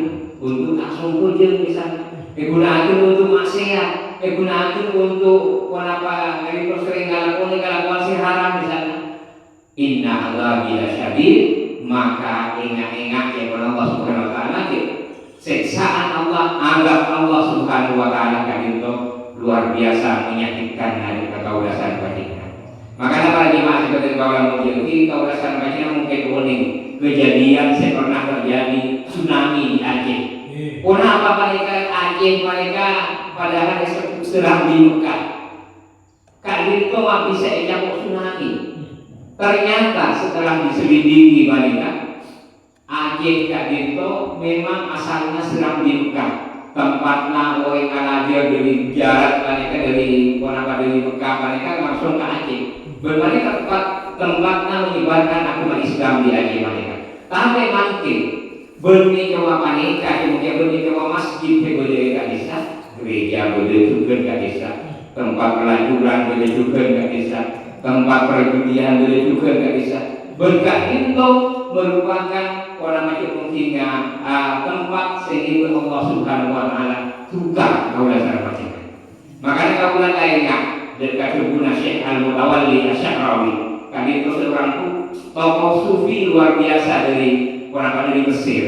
untuk langsung kerja misalnya, digunakan untuk maksiat, digunakan untuk apa dari sering ngalakuan si haram misalnya. Inna adzabi lasyadid, maka ingat-ingat ya Allah Subhanahu wa taala, siksaan Allah, azab Allah Subhanahu wa taala kan itu luar biasa menyakitkan dari kau dasar batinnya. Makanya para jemaah seperti kau yang memiliki kau dasar batinnya mungkin unik kejadian yang pernah terjadi tsunami di Aceh. Kenapa mereka Aceh mereka padahal sedang di Mekah? Kali itu bisa ejak tsunami. Ternyata setelah diselidiki mereka Aceh kali itu memang asalnya sedang di Mekah. Tempatnya orang Kanadia dari jarak mereka dari Mekah mereka langsung ke Aceh. Mereka tempatnya menyebarkan agama Islam di Aceh mereka. Tapi mungkin berni kewa panika, kemudian berni kewa masjid, boleh tak bisa, gereja boleh juga tak bisa, tempat pelacuran boleh juga tak bisa, tempat perjudian boleh juga tak bisa. Berkat itu merupakan orang macam hingga tempat sehingga Allah Subhanahu wa taala suka kau dasar macam. Makanya kau boleh ingat dekat Syekh Syekh Al-Mutawalli Asy-Sya'rawi. Kali itu seorang tokoh sufi luar biasa dari Mesir.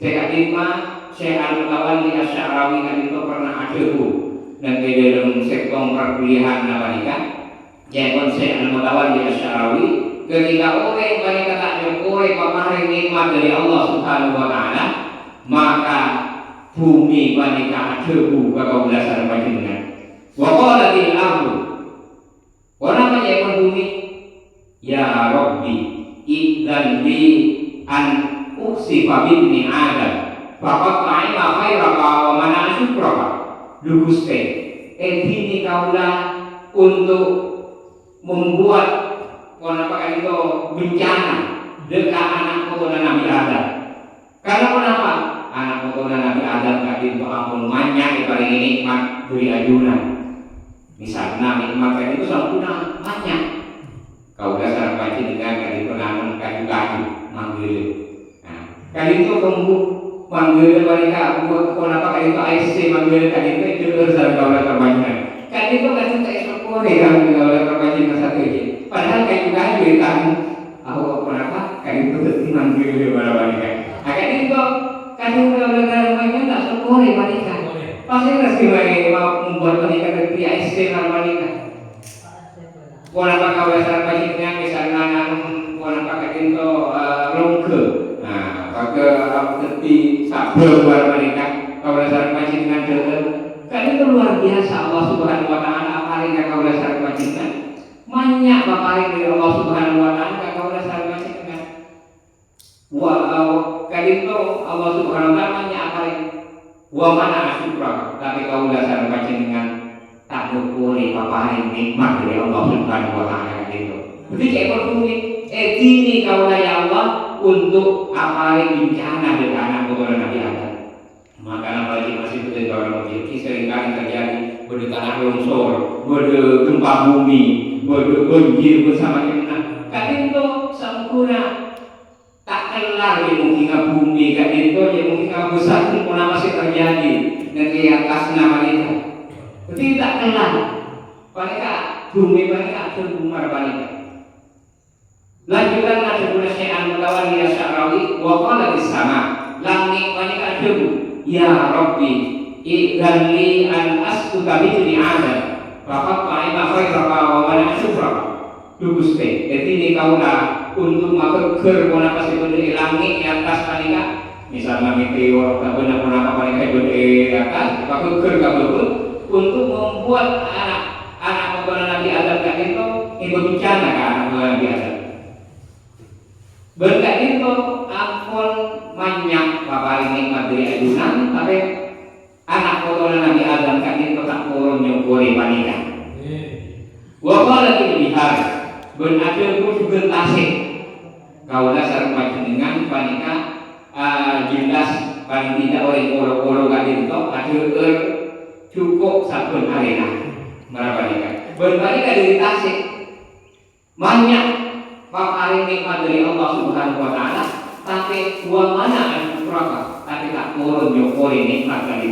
Syekh Al-Mutawalli Asy-Sya'rawi kan itu pernah ada dan di dalam sektor perkuliahan Amerika. Syekh Al-Mutawalli Asy-Sya'rawi ketika orang mereka tak nyokore paparing nikmat dari Allah Subhanahu wa taala, maka bumi mereka ada bakal dasar panjenengan. Wa qalatil ardu. Wana apa bumi? Ya Rabbi, idzan li an uksifa bibni Adam faqad ta'ima khairaka wa mana syukraka. Duguste ini kaulah untuk membuat apa itu bencana dekat anak keturunan Nabi Adam. Karena kenapa? Anak keturunan Nabi Adam tadi itu ampun banyak diberi nikmat dari ajunan. Misalnya nikmat itu sempurna banyak. Kau dasar baca dengan kali penanam kayu-kayu manggil. Nah, kali itu kamu manggil mereka buat apa kali itu IC manggil kali itu dasar kau dasar banyak. Kali itu kan kita ekspor ya kau dasar baca satu aja. Padahal kayu-kayu kan aku kenapa kali itu manggil di mana-mana. Nah, kali itu kayu dasar banyak tak ekspor mereka. Pasti nasi mereka mau membuat mereka dari IC mereka. Kenapa kau dasar bajinya misalnya kenapa kalian itu rongke, nah pakai seperti sabel buat mereka kau dasar bajinya dengan kalian itu luar biasa Allah Subhanahu wa taala apa yang kau dasar bajinya banyak bapak dari Allah Subhanahu wa taala kau dasar bajinya kalian itu Allah Subhanahu wa taala banyak apa yang mana asyukra tapi kau dasar bajinya tak berpuri paparin nikmat dari Allah Subhanahu wa taala itu. Jadi kayak berfungsi ini kaulah ya Allah untuk paparin bencana dengan anak keturunan Nabi Adam. seperti seringkali terjadi pada tanah longsor, pada gempa bumi, pada banjir bersama dengan kadento sempurna tak kelar yang mungkin bumi kadento yang mungkin besar pun masih terjadi nanti atas nama itu tidak kelar mereka bumi mereka terbumar mereka lanjutan nasibuna syai'an melawan ya sya'rawi wa qala sama langit mereka debu ya Rabbi ighali an askuka bidni adam faqat ma'ima khairaka wa mana syukraka Gusti jadi ini kaulah untuk maker pun apa sih benda langit di atas mereka misalnya meteor tak benar pun apa mereka benda di atas maker kabel untuk membuat anak keturunan Nabi Adam itu bencana ke anak keturunan Nabi Adam berkat itu ampun banyak bapak ini materi adunan tapi anak keturunan Nabi Adam itu tak turun nyukuri panika wabah lagi dihar berada pun juga tasik kaulah sarung dengan panika jelas paling tidak orang-orang kadin tok ada cukup sabun arena merapanika berbalik dari tasik banyak paparin nikmat dari Allah Subhanahu wa taala tapi dua mana berapa tapi tak turun nyokori nikmat tadi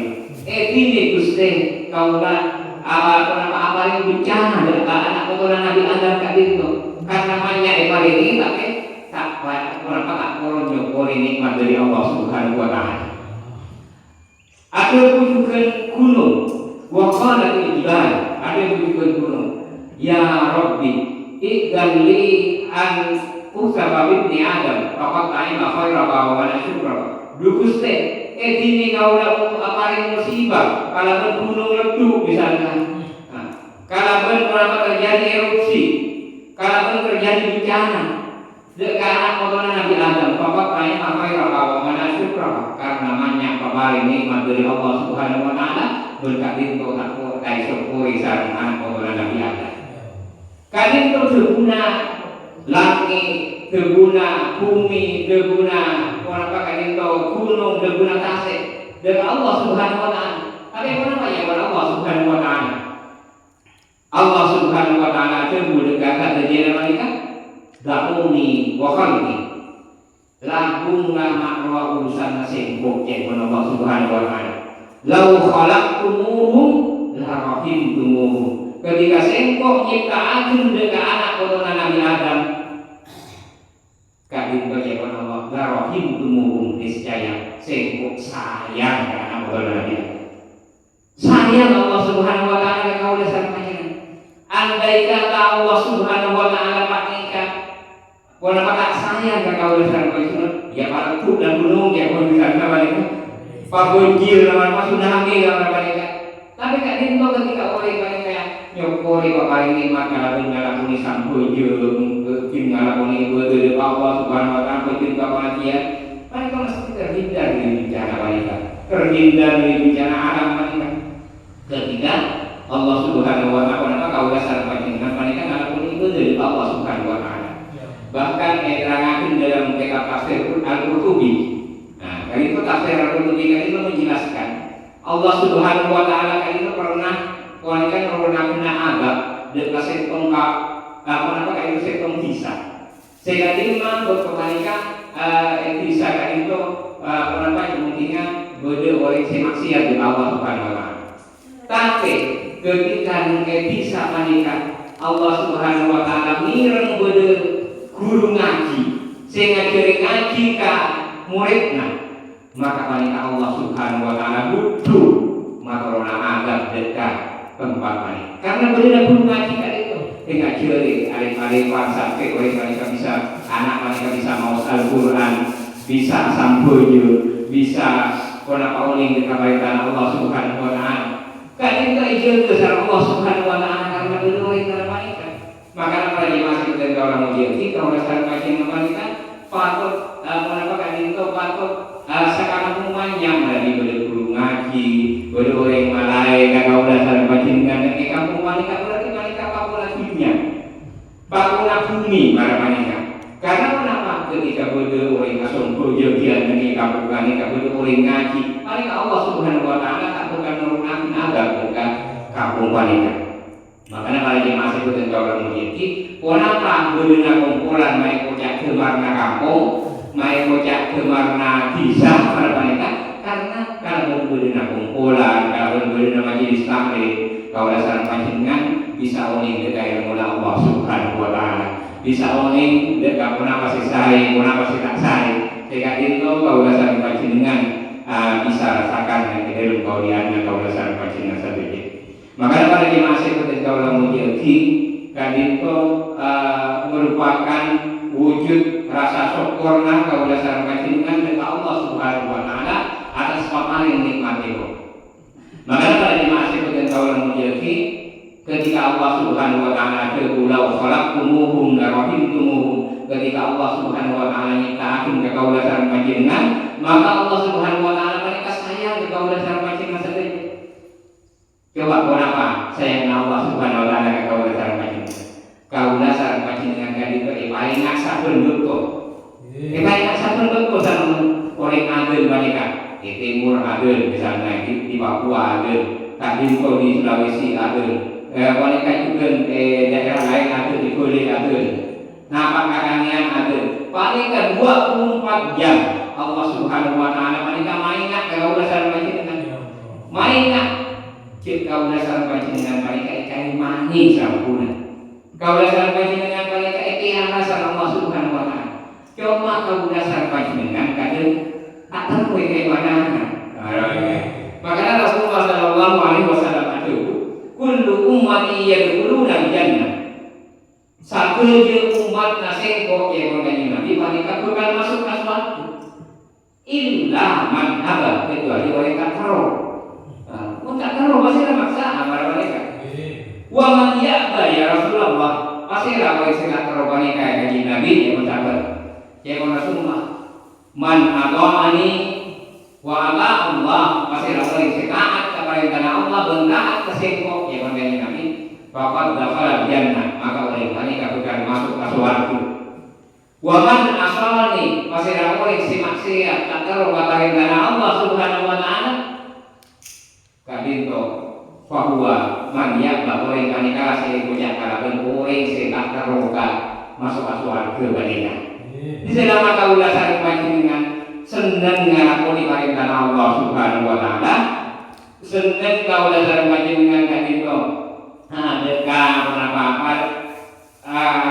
ini Gusti kaulah apa yang bencana dari anak keturunan Nabi Adam tadi itu karena banyak ini tapi tak berapa tak turun nyokori nikmat dari Allah Subhanahu wa taala ada kunjungan gunung waqala al-jibal ada kunjungan gunung ya Rabbi ighli an usaba bibni Adam faqad ta'ima khairaka wa mana syukraka Gusti ini kaulah untuk apa yang musibah kalau gunung leduk misalnya kalau berapa terjadi erupsi kalau terjadi bencana dekat anak keturunan Nabi Adam faqad ta'ima khairaka wa mana syukraka karena banyak paparing nikmat dari Allah Subhanahu wa taala berkat itu tak kai syukuri sareng anak keturunan Nabi Adam kadin itu berguna langit berguna bumi berguna apa kadin itu gunung berguna tasik dengan Allah Subhanahu wa taala tapi kenapa ya Allah Subhanahu wa taala Allah Subhanahu wa taala berguna dekat dengan mereka dakuni wa khalqi lagung makna urusan sembok yang Allah Subhanahu wa taala lau khalaqtumuhum la rahimtumuhum ketika sembok nyiptaan dekat anak keturunan Nabi Adam kadin bagaimana Allah la rahimtumuhum niscaya sembok sayang ke anak keturunan Nabi Adam sayang Allah Subhanahu wa taala kau dasar panjenengan andai kata Allah Subhanahu wa taala panika wala tak sayang ke kau dasar panjenengan ya para tuh dan gunung ya pun bisa balik pagunjir nama tsunami kalau mereka tapi kak dinto ketika oleh mereka nyokori paparing nikmat ngalapun ngalapuni sampuju kim ngalapuni betul Allah Subhanahu wa taala betul kepenatian mereka mesti terhindar dari bencana mereka terhindar dari bencana alam mereka ketika Allah Subhanahu wa taala kau dasar panjenengan mereka ngalapuni betul Allah Subhanahu wa taala bahkan diterangkan dalam kitab tafsir Al-Qurtubi. Nah, kali itu tafsir Al-Qurtubi kali itu menjelaskan Allah Subhanahu wa taala kali itu pernah kena azab dekat setongkap apa kali itu setong bisa. Sehingga dia memang berkebalikan bisa kali itu mungkinnya beda orang semaksiat di Allah Subhanahu wa taala. Tapi ketika bisa menikah Allah Subhanahu wa taala mireng beda guru ngaji sehingga dari ngaji ke muridnya maka panika Allah Subhanahu wa taala butuh makrona agak dekat tempat ini karena benar guru ngaji kan itu dengan jari alif-alif sampai mereka bisa anak mereka bisa mau Al-Quran bisa samboyo bisa kenapa uling kebaikan Allah Subhanahu wa taala kan itu ijazah besar Allah Subhanahu wa taala karena benar mereka maka apa yang masih kita orang ujian kalau dasar kajian kita patut menapakkan itu patut sekarang umumnya dari guru ngaji guru orang malai kalau dasar kajian dan kampung wanita berarti wanita papua dunia papua bumi para wanita karena kenapa ketika guru orang kasong ujian dan kampung wanita guru orang ngaji paling Allah Subhanahu wa taala tak bukan menurunkan kampung panika. Makanya kalau jemaah sebutin kaulah mujiki, kenapa beuna kumpulan mai kocak gemarna kampung, mai kocak gemarna desa pada panika? Karena kalau beuna kumpulan, kalau beuna majelis taklim, kaulah sareng panjenengan bisa uning dekai mula Allah Subhanahu wa taala. Bisa uning dekai puna pasti sae, puna pasti tak sae. Sehingga itu kaulah sareng panjenengan bisa rasakan yang dalam kauliannya kaulah sareng panjenengan sadaya. Makanya pada jemaah seperti kaulah mujiki kadito merupakan wujud rasa syukurna kaulah sareng panjenengan kepada Allah Subhanahu wa taala atas paparing nikmat itu. Makanya pada jemaah seperti kaulah mujiki ketika Allah Subhanahu wa taala berpulau khalaqtumuhum wa rahimtumuhum, ketika Allah Subhanahu wa taala nyiptakeun ka kaulah sareng panjenengan, maka Allah Subhanahu wa taala mereka sayang ke kaulah sareng panjenengan sadaya. Coba kenapa sayang Allah Subhanahu wa taala ka kaulah sareng panjenengan? Kaulah sareng panjenengan kadito paling ngaksakeun betul. Paling ngaksakeun betul sareng oleh adeun mereka. Di timur adeun misalnya di Papua adeun, kadito di Sulawesi adeun. Mereka juga daerah lain adeun di Bali adeun. Napak kakangian adeun. Paling ke 24 jam Allah Subhanahu wa taala mereka mainak ka kaulah sareng panjenengan. Mainak cik kaulah sareng panjenengan mereka ikan manis sampuna. Kaulah sareng panjenengan mereka ikan rasa Allah Subhanahu wa taala. Coba kaulah sareng panjenengan kadang tak tahu kayak mana. Maka Rasulullah sallallahu alaihi wasallam itu kullu ummati yadkhuluna jannah. Sakeje umat nasengko yang mengenai Nabi mereka bukan masuk ke surga. Illa man haba, kecuali mereka taruh. Tak taruh masih maksa amar mereka. Wa man ya'ba ya Rasulullah, pasti lah kalau istilah taruh mereka yang Nabi yang mencabar. Yang Rasulullah man ata'ani wa ata Allah, pasti lah kalau istilah kepada Allah bentak kesengkok yang mengenai Nabi. Bapak dakhala jannah, maka oleh mereka bukan masuk ke surga. Wa man asalani, pasti lah kalau istilah maksiat tak taruh kepada Allah Subhanahu wa taala. Kadito bahwa mania bahwa yang kami kasih punya kalaban orang sekat teroka masuk asuhan ke badina. Di selama kaulah sareng panjenengan seneng ngalakoni perintah Allah Subhanahu wa taala, seneng kaulah sareng panjenengan kadito dekat apa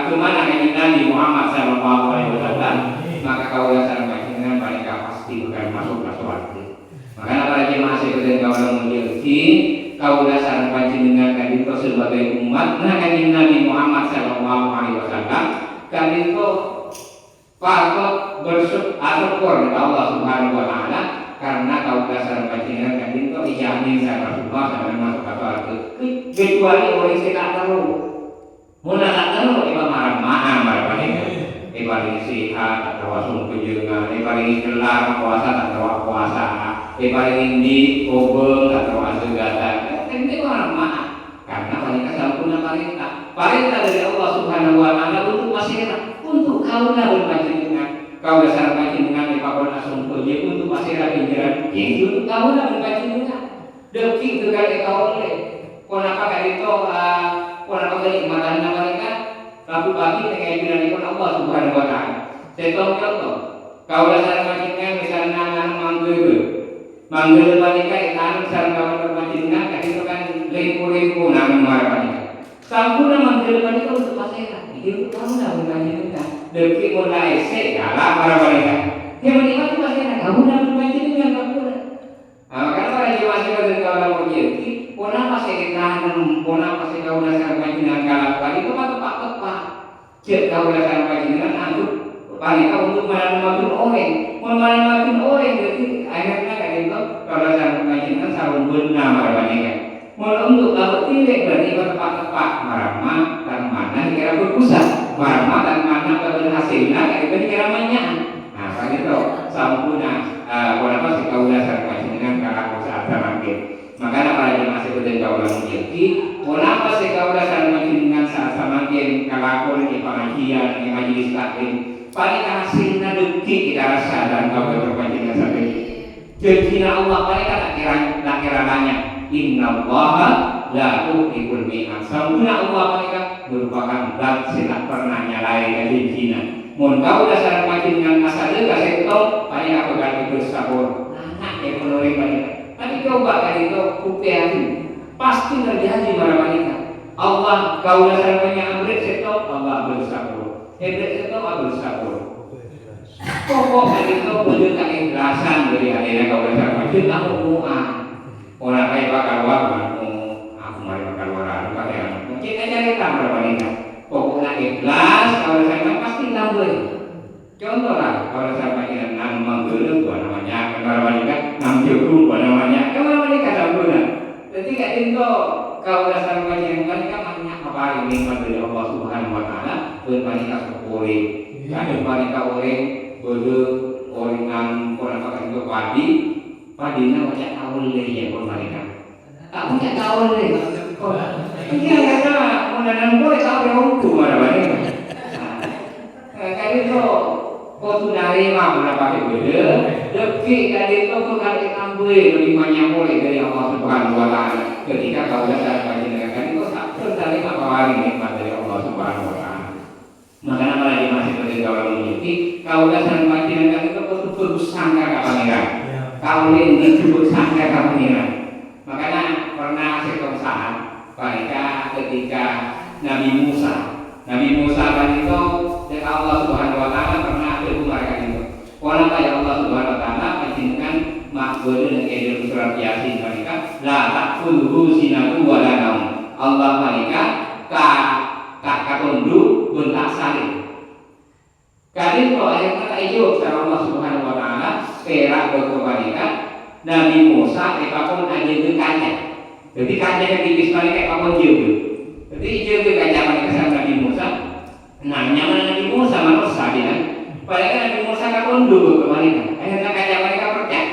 kemana kanjeng Nabi Muhammad sallallahu alaihi wasallam, maka kaulah sareng panjenengan mereka pasti bukan masuk asuhan. Makanya para jemaah sekalian kaulah mujiki, kaulah sareng panjenengan kadito sebagai umat kanjeng Nabi Muhammad sallallahu alaihi wasallam kadito patut bersyukur kepada Allah Subhanahu wa taala karena kaulah sareng panjenengan kadito ijamin sareng Rasulullah sampai masuk ke surga. Kecuali orang sekat taruh. Mun tak taruh iba marah-marah marah-marah. Paling sehat atau langsung kejengan, paling gelar puasa atau puasa, paling di obeng atau segala. Ini orang maaf karena paling kesempurna perintah dari Allah Subhanahu wa taala untuk masyarakat, untuk kaulah berpanjenengan, kaulah sareng panjenengan di papan asung puji untuk masyarakat pikiran, itu untuk kaulah berpanjenengan. Deki itu kali kaule, kenapa kali itu, kenapa kali kematian mereka? Rabu pagi dengan bilanipun Allah Subhanahu wa taala. Setong contoh, kaulah sareng panjenengan misalnya manggil panika ikan sareng kawan panjenengan kadito kan lempo-lempo nang marah. Sampurna manggil panika untuk masyarakat. Itu kamu dah panjenengan. Deki mulai segala marah. Yang menikmati masyarakat kamu dah panjenengan kamu. Karena para jemaah sekalian kaulah mujiki, pona pasti tanam, pona pasti kaulah sareng panjenengan kalak itu tepat. Cek kaulah sareng panjenengan anggap panika untuk menamatkan orang, jadi akhirnya kayak gitu kaulah sareng panjenengan sareng beunah marah. Mau untuk kalau tidak berarti tepat marah dan mana kira berpusat, marah dan mana berhasilnya kayak kira banyak. Nah, kan itu sampurna. Kenapa sih kaulah sareng panjenengan kalak saat samangke. Makanya para jemaah sekalian kaulah mujiki, kenapa sih kaulah sareng panjenengan saat samangke kalakon di pengajian, di majelis taklim. Paling hasilnya deki kita rasa dan kaulah berpanjenengan sampai. Janji Allah paling tak kira nanya. Inna Allah la tuqul mi'at. Sampuna Allah mereka merupakan zat sing pernah nyalai dari jina. Mun kau dasar panjenengan asal kasih tau paling apa ganti bersabur. Nah, yang menurut mereka. Tapi coba kali itu bukti hati. Pasti terjadi pada mereka. Allah kau dasar penyambret setau Allah bersabur. Hebret setau Allah bersabur. Pokoknya itu menunjukkan ikhlasan dari adanya kau dasar panjenengan umuan. Orang kaya bakal wabar, aku mari bakal warar, pakai mungkin aja kita pada wanita. Pokoknya ikhlas, kalau saya pasti lambai. Contoh lah, kalau saya pakai enam manggil, buat namanya, kalau wanita enam jauh, buat namanya, kalau wanita sempurna. Jadi kat itu, kalau saya pakai wanita banyak apa ini dari Allah Subhanahu Wa Taala, wanita sepuluh, kan wanita orang bodoh, orang orang pakai itu padinya banyak tahun lagi ya pun wanita. Tak banyak tahun lagi. Iya karena menanam boleh tahu yang hukum mana mana. Kayak itu, kau tu dari mana pakai beda. Dekik dari itu kau kali ambil lebih banyak boleh dari Allah Subhanahu Wa Taala. Ketika kau datang bagi mereka itu tak tertarik apa lagi nikmat dari Allah Subhanahu Wa Taala. Makanya malah masih terjadi orang menyuti. Kau datang bagi mereka itu kau tu bersangka apa mereka. Kau ini bersangka apa mereka. Makanya pernah saya kesahan. Mereka ketika Nabi Musa kan itu dari Allah Subhanahu Wa Taala pernah berhubung mereka itu. Orang kaya Allah Subhanahu Wa Taala menjadikan makhluk dengan edel surat Yasin mereka la takfuluhu sinatu walanam. Allah mereka katundu pun tak saling. Kadang kalau ayat kata itu secara Allah Subhanahu Wa Taala perak berkepada Nabi Musa pun ada dekatnya. Jadi kajian tipis balik kayak apa jauh. Jadi jauh ke kajian mereka sama Nabi Musa. Nah, nyaman Nabi Musa manusia dia. Padahal Nabi Musa kan tunduk ke mereka. Akhirnya kajian mereka percaya.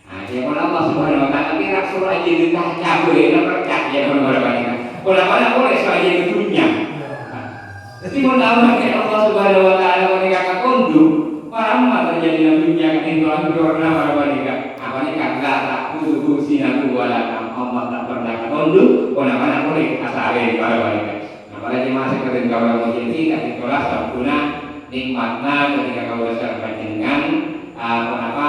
Nah, dia pun Allah Subhanahu Wa Taala kira suruh aja kita cabai dan percaya dia pun mereka. Kalau boleh saja di dunia. Jadi pun kayak Allah Subhanahu Wa Taala mereka kan tunduk. Para umat terjadi dalam dunia kan itu orang mereka. Apa ni kata tak kudu sinatu wala. Allah tak pernah tunduk, mana boleh asal pada wanita. Nah, pada jemaah sekalian kau menjadi ketika sempurna nikmatnya ketika kau besar panjenengan, kenapa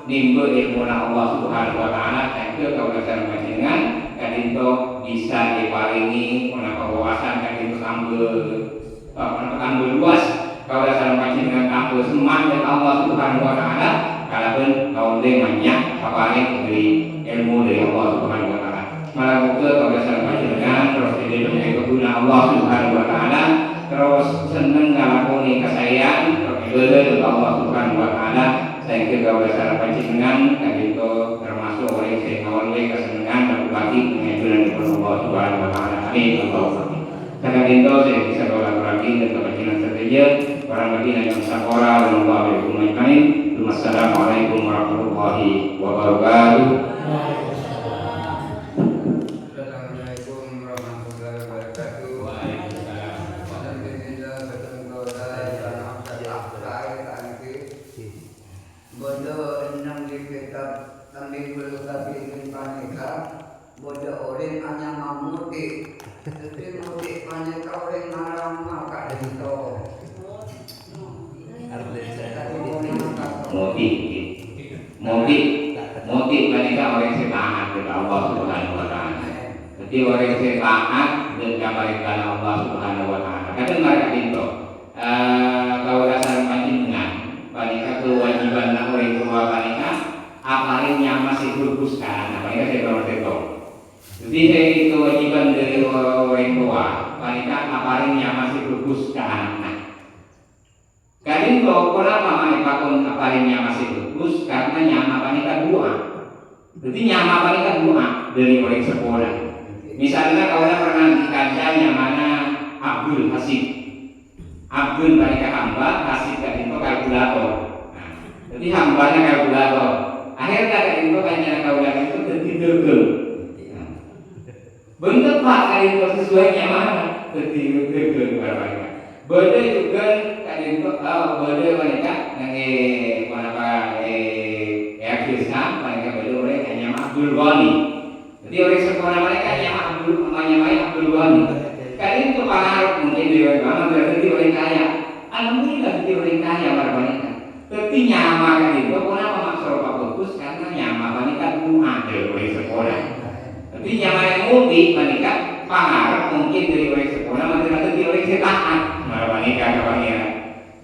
nimbul ilmu Allah Subhanahu Wa Taala dan itu kau besar panjenengan, ketika bisa diparingi kenapa wawasan ketika ambil luas kau besar panjenengan ambil semangat Allah Subhanahu Wa Taala. Kalaupun kau banyak paparing dari ilmu dari Allah Subhanahu Wa Taala. Malah muka kau dasar panjenengan terus jadi menjadi kegunaan Allah Subhanahu Wa Taala. Terus seneng ngalakoni kesayang terus Allah Subhanahu Wa Taala. Saya kira kau dasar panjenengan dan itu termasuk orang yang kawan kesenangan dan berbagi pengajuan dari Allah Subhanahu Wa Taala. Amin. Karena itu saya bisa kolaborasi dan kepentingan saja. Orang Madinah yang sakora dan Allah berkumai. Assalamualaikum warahmatullahi wabarakatuh. Assalamualaikum warahmatullahi wabarakatuh. Bodoh enam di kitab ambil bulu tapi ini panika. Bodoh orang hanya mamuti. Jadi muti panika orang marah maka itu. Motif mereka orang semangat kepada Allah Subhanahu Wa Taala. Jadi orang semangat dengan mereka Allah Subhanahu Wa Taala. Kadang mereka itu kalau dasar panjenengan, mereka kewajiban orang tua mereka apa yang masih berpuskan, mereka saya itu. Jadi kewajiban dari orang tua mereka apa yang masih berpuskan. Kadang kenapa mereka pun apalnya masih bagus karena nyama mereka doa. Jadi nyama mereka doa dari orang sekolah. Misalnya kalau pernah dikancam yang mana Abdul Hasib. Abdul mereka hamba, Hasib kadang itu kalkulator. Nah, jadi hambanya kalkulator. Akhirnya kadang itu kanjana kalkulator itu jadi degel. Bentuk pak kali itu sesuainya mana? Jadi degel mereka. Bode juga kadang itu bode mereka nanti apa ya Krishna mereka bode orang hanya Abdul Ghani. Jadi oleh sekolah mereka yang Abdul Ghani. Kali itu pengaruh mungkin di orang berarti orang kaya. Alhamdulillah jadi orang kaya para wanita. Tapi nyama kan itu, kenapa maksud Pak Bagus? Karena nyama wanita itu ada oleh sekolah. Tapi nyama yang multi wanita pengaruh mungkin dari oleh sekolah, maksudnya dari oleh setahan para wanita kawannya.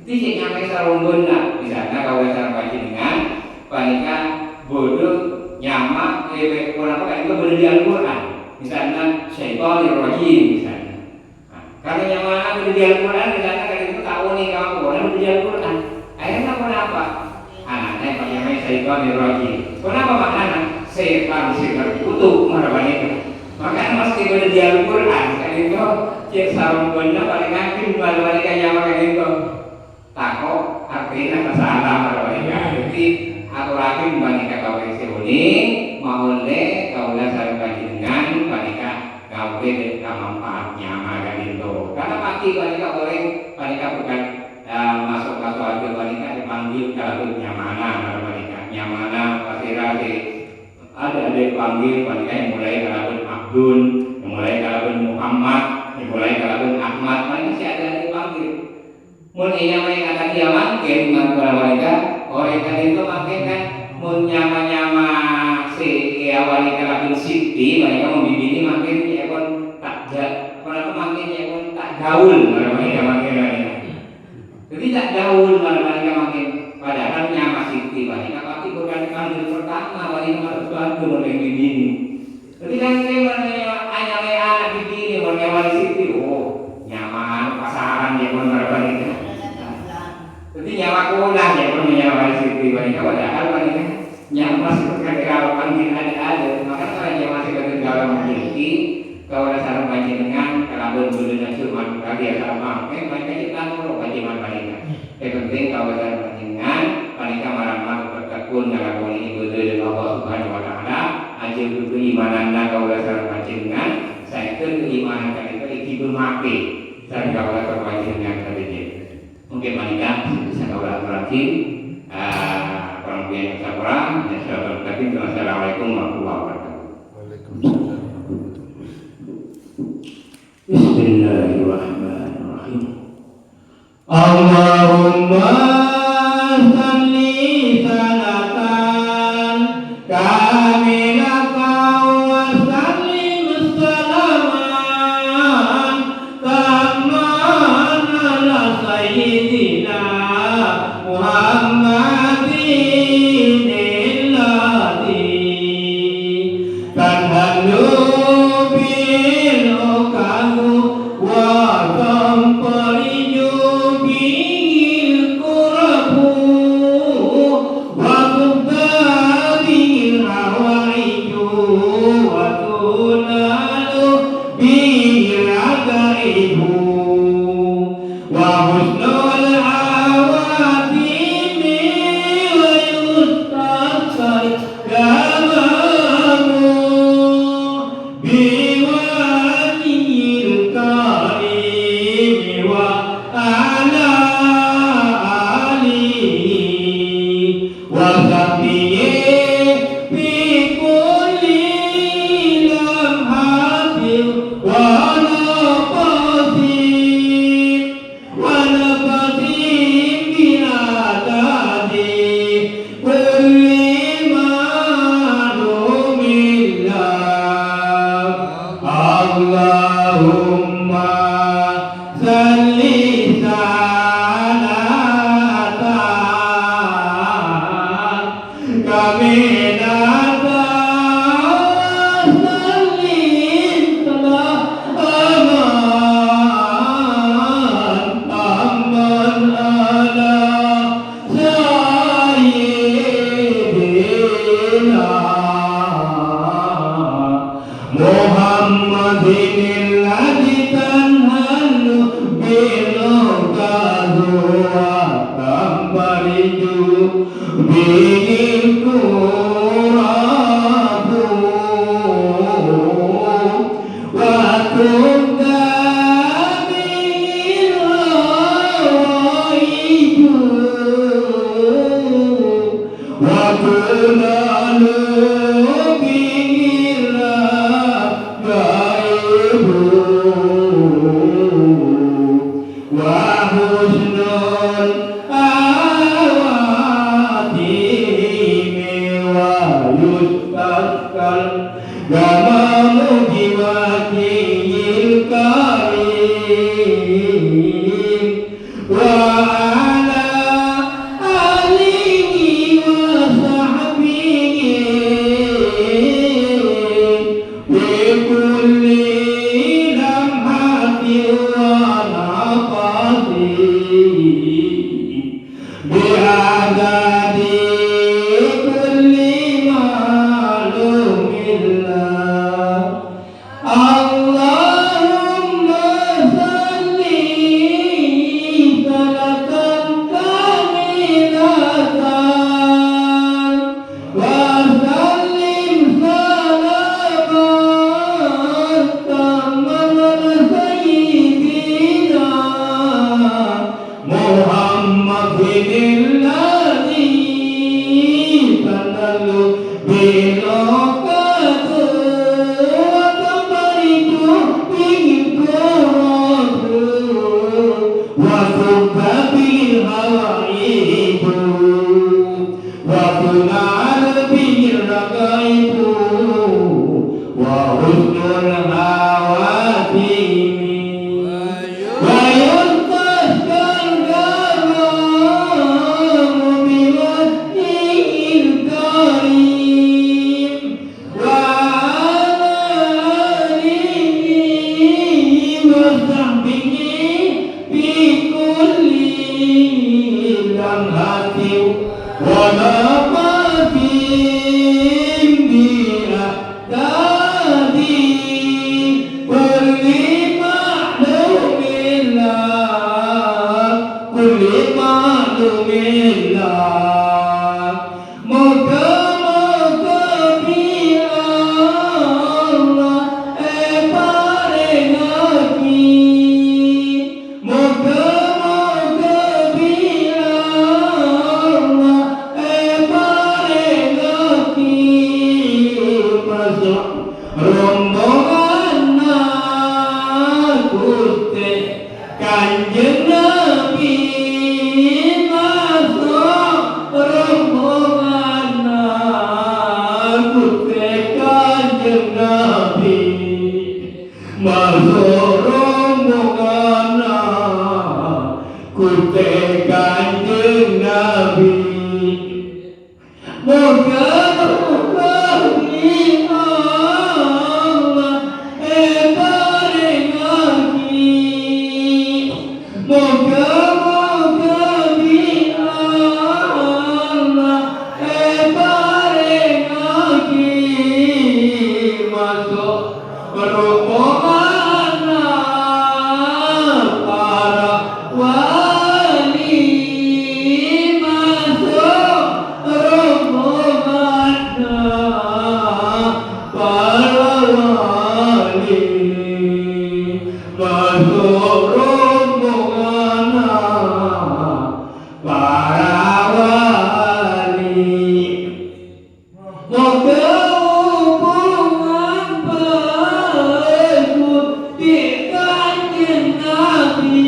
Jadi nyama yang sarung benda, misalnya kalau sarung baju dengan wanita bodoh nyama orang apa itu berada di Al-Quran. Misalnya syaitanir rajim misalnya. Karena yang mana berada di Al-Quran, misalnya kalau itu tahu nih kamu boleh berada di Al-Quran. Akhirnya kenapa? Anaknya pakai syaitanir rajim. Kenapa maknanya? Setan kutuk marah wanita. Makanya mesti berada di Al-Quran. Kalau itu cek sarung benda paling akhir marah wanita yang pakai itu. Takut artinya masalah marah wanita. Jadi atau lagi membandingkan kau ini maulnya kau dasar dengan bandingkan kau dengan manfaatnya makan itu. Karena pasti wanita orang wanita bukan masuk aja wanita dipanggil kalau nyamana wanita nyamana pasti ada dipanggil wanita yang mulai kalau Abdul, yang mulai kalau Muhammad, yang mulai kalau Ahmad, wanita sih ada dipanggil. Mulainya mereka akan dia makin wanita orang tadi itu makin kan menyama-nyama si wanita labin siti mereka membibini makin ya kon tak kalau makin ya kon tak gaul mereka makin jadi tak gaul mereka makin padahal nyama siti wanita tapi bukan panggil pertama wanita harus bantu mereka begini jadi kan hanya anak begini mereka wanita siti nyaman pasaran ya kon mereka jadi nyawa kulah ya kalau nyawa istri wanita padahal wanita nyawa seperti kalau panggil ada maka saya nyawa seperti kalau memiliki kalau ada sarung panjenengan kalau berbeda cuma kali ada apa mereka kita nurut panjenengan wanita yang penting kalau ada panjenengan wanita marah-marah berkebun kalau ini berbeda Allah Subhanahu Wa Taala aja keimanan kalau ada sarung panjenengan saya keimanan kali itu bermati dan kalau ada panjenengan tadi mungkin wanita bisa kau lagi orang yang sabar ya sabar tapi assalamualaikum warahmatullahi wabarakatuh. Waalaikumsalam. Bismillahirrahmanirrahim. Allahumma salli salatan kamilatan wa sallim salaman tamman ala sayyidina Muhammadin illati tanhalu bil ukamu wa tampariju bil kurabu wa tubtabil hawaiju wa tunalu bil agaibu wa husnul awatimi wa yustasai gamamu biwanil karimi wa ala alihi wa sahbihi fi kulli lamhatin wa nafasin wa nafasin bi adadi kulli ma'lumillah. Allahumma salli salatan kamilatan sallim salaman tamman ala sayyidina Muhammadin alladhi tanhalu bil ukazu wa tampariju bil kura tawakkal Gama muji wakil karim Wa ala alihi wa sahbihi Bi kulli lamhati wa nafasi Bi adadi kulli ma'lumillah Allahumma salli salatan kamilatan wa sallim salaman tamman sayyidina Muhammadin alladhi tanalu bilaqatu wa tabariku bihikmatu wa tubabil hawaibu wa tunal bihiragaibu wa husnul hawatimi wa yuntaskal gamamu biwajhil karim wa alihi wa sahbihi bi kulli lamhati wa nafatin bi adadi kulli ma'lumillah Moga-moga bi Allah paring aki Moga-moga bi Allah paring aki Masuk rombongan Gusti Kanjeng Nabi masuk rombongan Gusti Kanjeng Nabi masuk rombongan Gusti Kanjeng Nabi Moga-moga bi Allah paring aki Moga-moga bi Allah paring aki masuk rombongan para wali masuk rombongan para wali masuk rombongan para wali Moga hubungan baikku di Kanjeng Nabi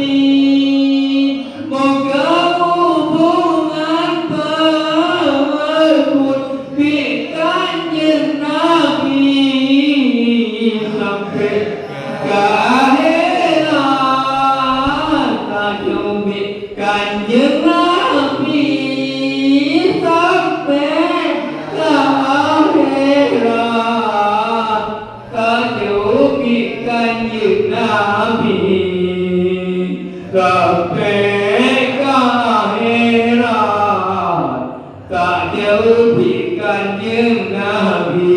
Moga hubungan baikku di Kanjeng Nabi sampai ke akhirat tajumbi Kanjeng Nabi sampai ke akhirat tajumbi Kanjeng Nabi sampai ke akhirat tajumbi Kanjeng Nabi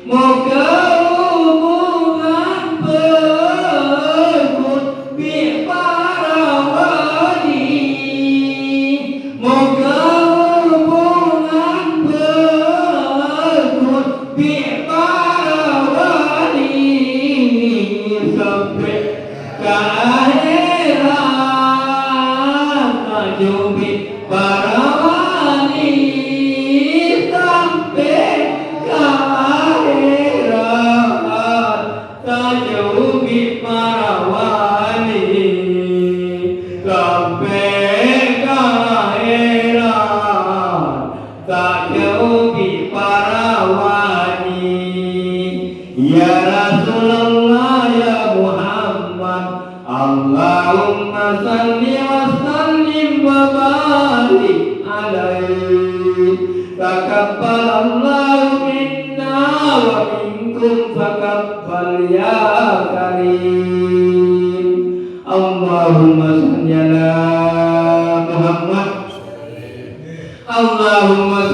Moga hubungan baikku bi para wali Moga hubungan baikku bi para wali sampai ke akhirat tajumbi para wali sampai ke salli wa sallim wa barik alaihi. Takabbalallahu minna wa minkum fakabbal ya karim. Allahumma salli ala Muhammad. Allahumma